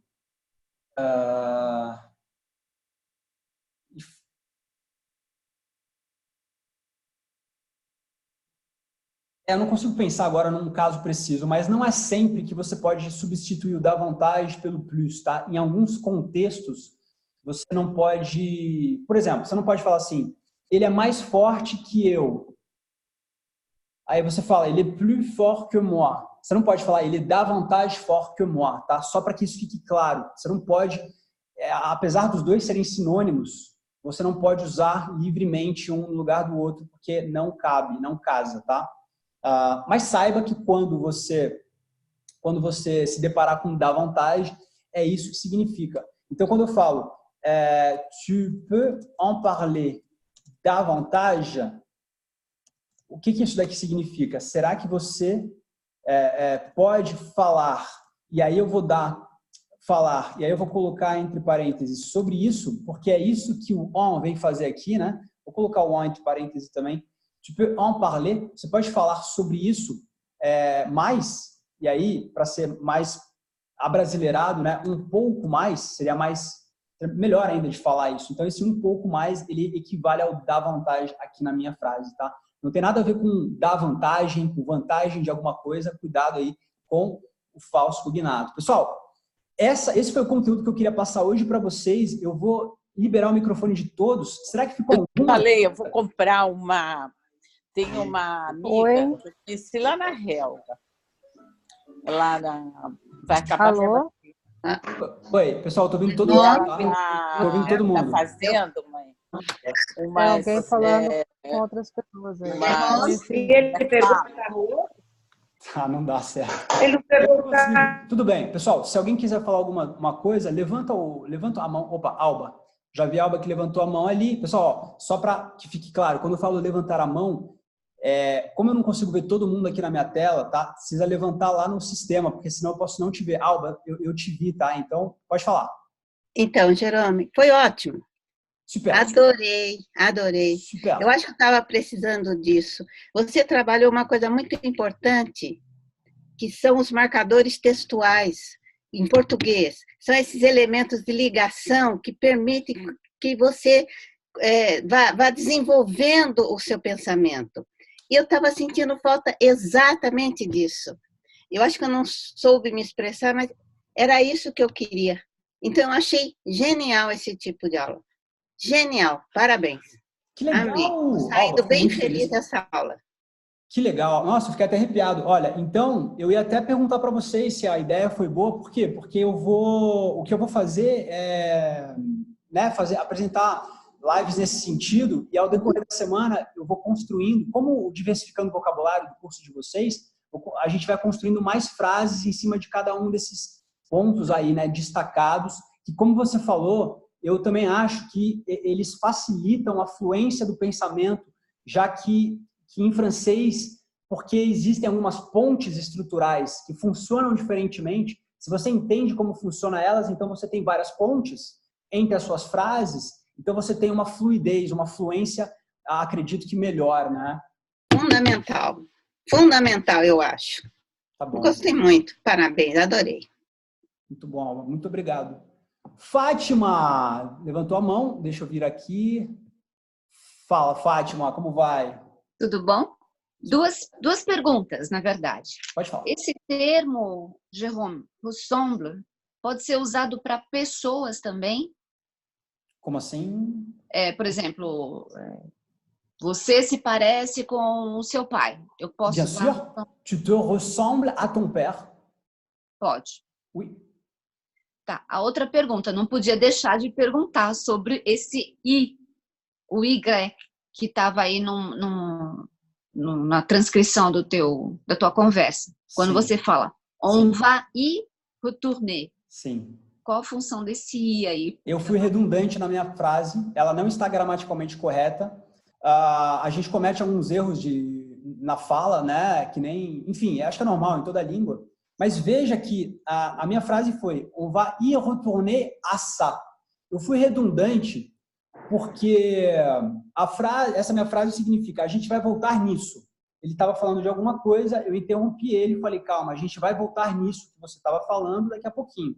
Eu não consigo pensar agora num caso preciso, mas não é sempre que você pode substituir o davantage pelo plus, tá? Em alguns contextos, você não pode... Por exemplo, você não pode falar assim, ele é mais forte que eu. Aí você fala, ele est plus fort que moi. Você não pode falar, ele est davantage fort que moi, tá? Só para que isso fique claro. Você não pode apesar dos dois serem sinônimos, você não pode usar livremente um no lugar do outro, porque não cabe, não casa, tá? Mas saiba que quando você se deparar com davantage, é isso que significa. Então, quando eu falo tu peux en parler davantage, o que isso daqui significa? Será que você pode falar? E aí eu vou falar, e aí eu vou colocar entre parênteses sobre isso, porque é isso que o en vem fazer aqui, né? Vou colocar o en entre parênteses também. Tu peux en parler, você pode falar sobre isso mais, e aí, para ser mais abrasileirado, né? Um pouco mais, seria melhor ainda de falar isso. Então, esse um pouco mais, ele equivale ao davantage aqui na minha frase, tá? Não tem nada a ver com dar vantagem, com vantagem de alguma coisa. Cuidado aí com o falso cognato. Pessoal, esse foi o conteúdo que eu queria passar hoje para vocês. Eu vou liberar o microfone de todos. Será que ficou alguma? Falei, eu vou comprar uma... Tem uma amiga, eu conheci lá na Helga. Lá na... Vai acabar. Alô? Oi, pessoal, tô ouvindo todo mundo. Tô ouvindo todo mundo. Tá fazendo, mãe? Alguém falando com outras pessoas aí. Ele pegou pra rua? Não dá certo. Ele não pegou pra... Tudo bem, pessoal, se alguém quiser falar alguma coisa, levanta a mão. Opa, Alba. Já vi a Alba que levantou a mão ali. Pessoal, só para que fique claro, quando eu falo levantar a mão, como eu não consigo ver todo mundo aqui na minha tela, tá? Precisa levantar lá no sistema, porque senão eu posso não te ver. Alba, eu te vi, tá? Então, pode falar. Então, Jerome, foi ótimo. Super. Adorei. Super. Eu acho que eu estava precisando disso. Você trabalhou uma coisa muito importante, que são os marcadores textuais em português. São esses elementos de ligação que permitem que você vá desenvolvendo o seu pensamento. E eu estava sentindo falta exatamente disso. Eu acho que eu não soube me expressar, mas era isso que eu queria. Então, eu achei genial esse tipo de aula. Genial, parabéns. Que legal! Amei. Saindo bem feliz dessa aula. Que legal. Nossa, eu fiquei até arrepiado. Olha, então, eu ia até perguntar para vocês se a ideia foi boa. Por quê? Porque o que eu vou fazer é apresentar lives nesse sentido, e ao decorrer da semana eu vou construindo, como diversificando o vocabulário do curso de vocês, a gente vai construindo mais frases em cima de cada um desses pontos aí, né, destacados, que, como você falou, eu também acho que eles facilitam a fluência do pensamento, já que em francês, porque existem algumas pontes estruturais que funcionam diferentemente, se você entende como funcionam elas, então você tem várias pontes entre as suas frases, então você tem uma fluidez, uma fluência, acredito que melhor, né? Fundamental, eu acho. Tá bom. Gostei muito, parabéns, adorei. Muito bom, Alba, muito obrigado. Fátima, levantou a mão, deixa eu vir aqui. Fala, Fátima, como vai? Tudo bom? Duas perguntas, na verdade. Pode falar. Esse termo, Jerome, ressemble, pode ser usado para pessoas também? Como assim? Por exemplo, você se parece com o seu pai. Eu posso Bien sûr, tu te ressembles à ton père. Pode. Oui. Tá. A outra pergunta, não podia deixar de perguntar sobre esse I, o Y, que estava aí na transcrição da tua conversa. Quando você fala, on va y retourner. Sim. Qual a função desse I aí? Eu fui redundante na minha frase, ela não está gramaticalmente correta. A gente comete alguns erros na fala, né? Que nem, enfim, acho que é normal em toda a língua. Mas veja que a minha frase foi on va y retourner à ça. Eu fui redundante porque essa minha frase significa a gente vai voltar nisso. Ele estava falando de alguma coisa, eu interrompi ele e falei, calma, a gente vai voltar nisso que você estava falando daqui a pouquinho.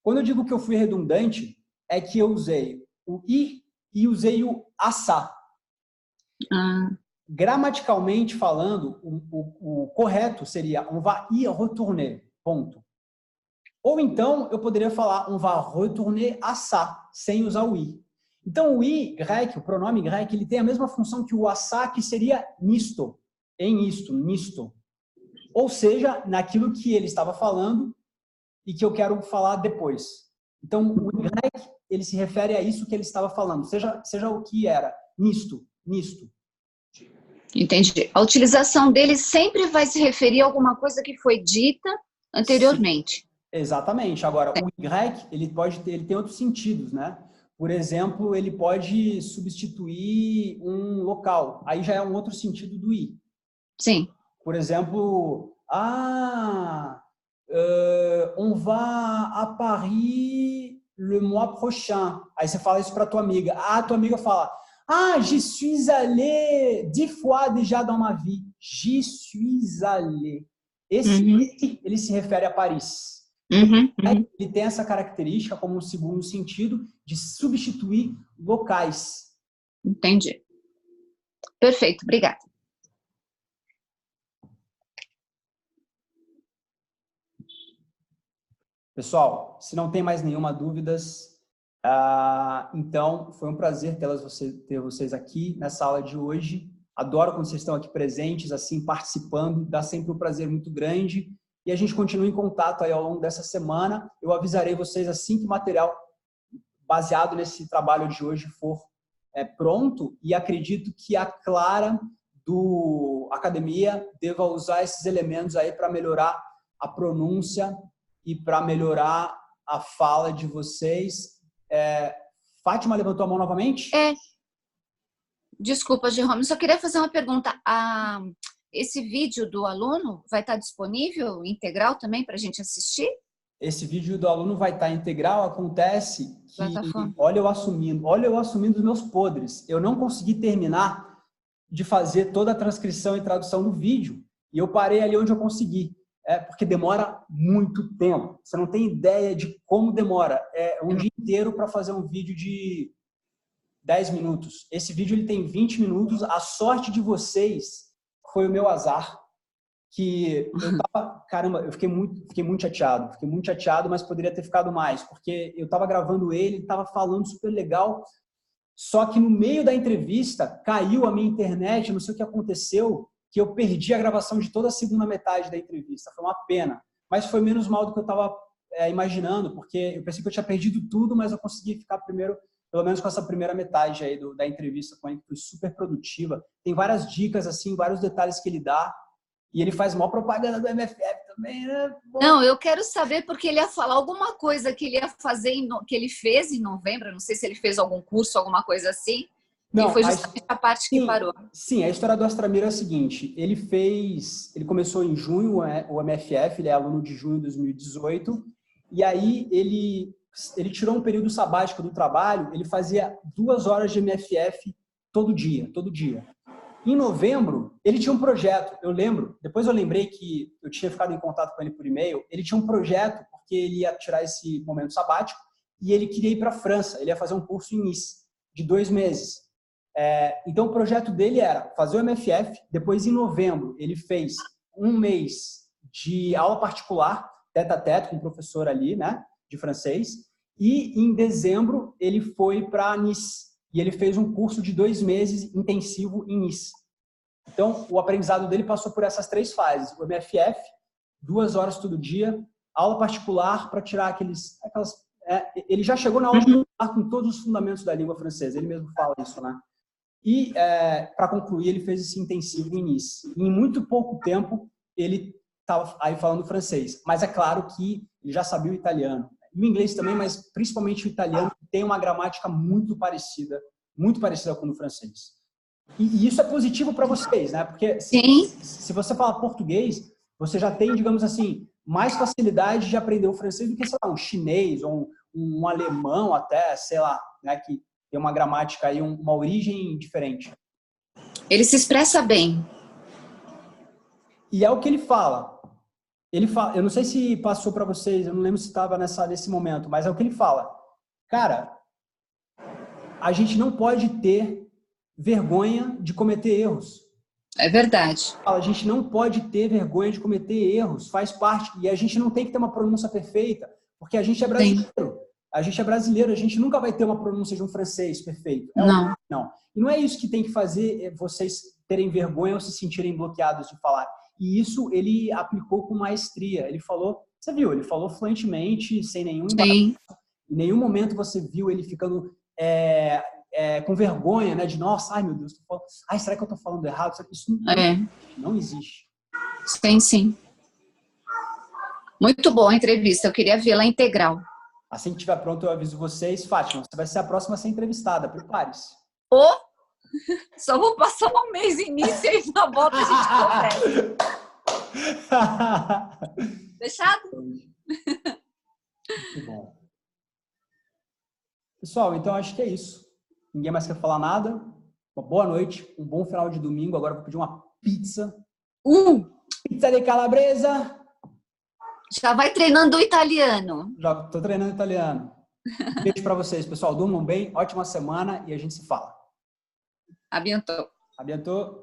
Quando eu digo que eu fui redundante, é que eu usei o i e usei o assá. Gramaticalmente falando, o correto seria on va y retourner, ponto. Ou então, eu poderia falar on va retourner à ça, sem usar o i. Então, o i grec, o pronome grec, ele tem a mesma função que o assá, que seria nisto, em isto, nisto. Ou seja, naquilo que ele estava falando e que eu quero falar depois. Então, o Y, ele se refere a isso que ele estava falando, seja o que era, nisto. Entendi. A utilização dele sempre vai se referir a alguma coisa que foi dita anteriormente. Sim, exatamente. Agora, o Y, ele tem outros sentidos, né? Por exemplo, ele pode substituir um local. Aí já é um outro sentido do I. Sim. Por exemplo, on va à Paris le mois prochain. Aí você fala isso para tua amiga. Tua amiga fala, je suis allé 10 fois déjà dans ma vie. Je suis allé. Esse ele se refere a Paris. Ele tem essa característica como um segundo sentido de substituir locais. Entendi. Perfeito, obrigada. Pessoal, se não tem mais nenhuma dúvida, então foi um prazer ter vocês aqui nessa aula de hoje. Adoro quando vocês estão aqui presentes, assim, participando, dá sempre um prazer muito grande. E a gente continua em contato aí ao longo dessa semana. Eu avisarei vocês assim que o material baseado nesse trabalho de hoje for pronto. E acredito que a Clara do Academia deva usar esses elementos aí para melhorar a pronúncia e para melhorar a fala de vocês. Fátima levantou a mão novamente? Desculpa, Jerome, só queria fazer uma pergunta. Esse vídeo do aluno vai estar disponível integral também para a gente assistir? Esse vídeo do aluno vai estar integral. Acontece que, olha eu assumindo os meus podres. Eu não consegui terminar de fazer toda a transcrição e tradução do vídeo. E eu parei ali onde eu consegui. Porque demora muito tempo. Você não tem ideia de como demora. É um dia inteiro para fazer um vídeo de 10 minutos. Esse vídeo ele tem 20 minutos. A sorte de vocês foi o meu azar. Que eu tava, caramba, eu fiquei muito chateado, mas poderia ter ficado mais, porque eu estava gravando ele estava falando super legal, só que no meio da entrevista caiu a minha internet, não sei o que aconteceu, que eu perdi a gravação de toda a segunda metade da entrevista. Foi uma pena, mas foi menos mal do que eu estava imaginando, porque eu pensei que eu tinha perdido tudo, mas eu consegui ficar primeiro, pelo menos com essa primeira metade aí da entrevista com ele, que foi super produtiva. Tem várias dicas, assim, vários detalhes que ele dá. E ele faz maior propaganda do MFF também, né? Bom. Não, eu quero saber porque ele ia falar alguma coisa que ele ia fazer, que ele fez em novembro. Não sei se ele fez algum curso, alguma coisa assim. Não, e foi justamente a parte que parou. Sim, a história do Astramiro é a seguinte. Ele começou em junho o MFF, ele é aluno de junho de 2018. E aí ele tirou um período sabático do trabalho, ele fazia 2 horas de MFF todo dia. Em novembro, ele tinha um projeto, eu lembro, depois eu lembrei que eu tinha ficado em contato com ele por e-mail, ele tinha um projeto, porque ele ia tirar esse momento sabático, e ele queria ir para a França, ele ia fazer um curso em Nice, de 2 meses. Então, o projeto dele era fazer o MFF, depois em novembro, ele fez 1 mês de aula particular, tete-a-tete com o professor ali, né, de francês, e em dezembro ele foi para Nice. E ele fez um curso de 2 meses intensivo em Nice. Então, o aprendizado dele passou por essas 3 fases. O MFF, 2 horas todo dia, aula particular para tirar ele já chegou na aula particular com todos os fundamentos da língua francesa. Ele mesmo fala isso, né? E, para concluir, ele fez esse intensivo em Nice. E, em muito pouco tempo, ele estava aí falando francês. Mas é claro que ele já sabia o italiano. E o inglês também, mas principalmente o italiano, que tem uma gramática muito parecida com o francês. E isso é positivo para vocês, né? Porque se você fala português, você já tem, digamos assim, mais facilidade de aprender o francês do que, sei lá, um chinês ou um alemão até, sei lá, né? Que tem uma gramática aí, uma origem diferente. Ele se expressa bem. E é o que ele fala. Eu não sei se passou para vocês, eu não lembro se estava nesse momento, mas é o que ele fala. Cara, a gente não pode ter vergonha de cometer erros. É verdade. A gente não pode ter vergonha de cometer erros, faz parte. E a gente não tem que ter uma pronúncia perfeita, porque a gente é brasileiro. Sim. A gente é brasileiro, a gente nunca vai ter uma pronúncia de um francês perfeito. Não. E não é isso que tem que fazer vocês terem vergonha ou se sentirem bloqueados de falar. E isso ele aplicou com maestria. Ele falou, você viu, ele falou fluentemente, sem nenhum embaraço. Em nenhum momento você viu ele ficando com vergonha, né? De, nossa, ai meu Deus, ai, será que eu tô falando errado? Isso não existe. Sim, sim. Muito boa a entrevista, eu queria vê-la integral. Assim que estiver pronto, eu aviso vocês. Fátima, você vai ser a próxima a ser entrevistada, prepare-se. Só vou passar um mês início e na volta a gente conversa. Fechado? Muito bom. Pessoal, então acho que é isso. Ninguém mais quer falar nada. Uma boa noite, um bom final de domingo. Agora eu vou pedir uma pizza. Pizza de calabresa. Já vai treinando o italiano. Já tô treinando italiano. Beijo para vocês, pessoal. Durmam bem, ótima semana e a gente se fala. A bientôt. A bientôt.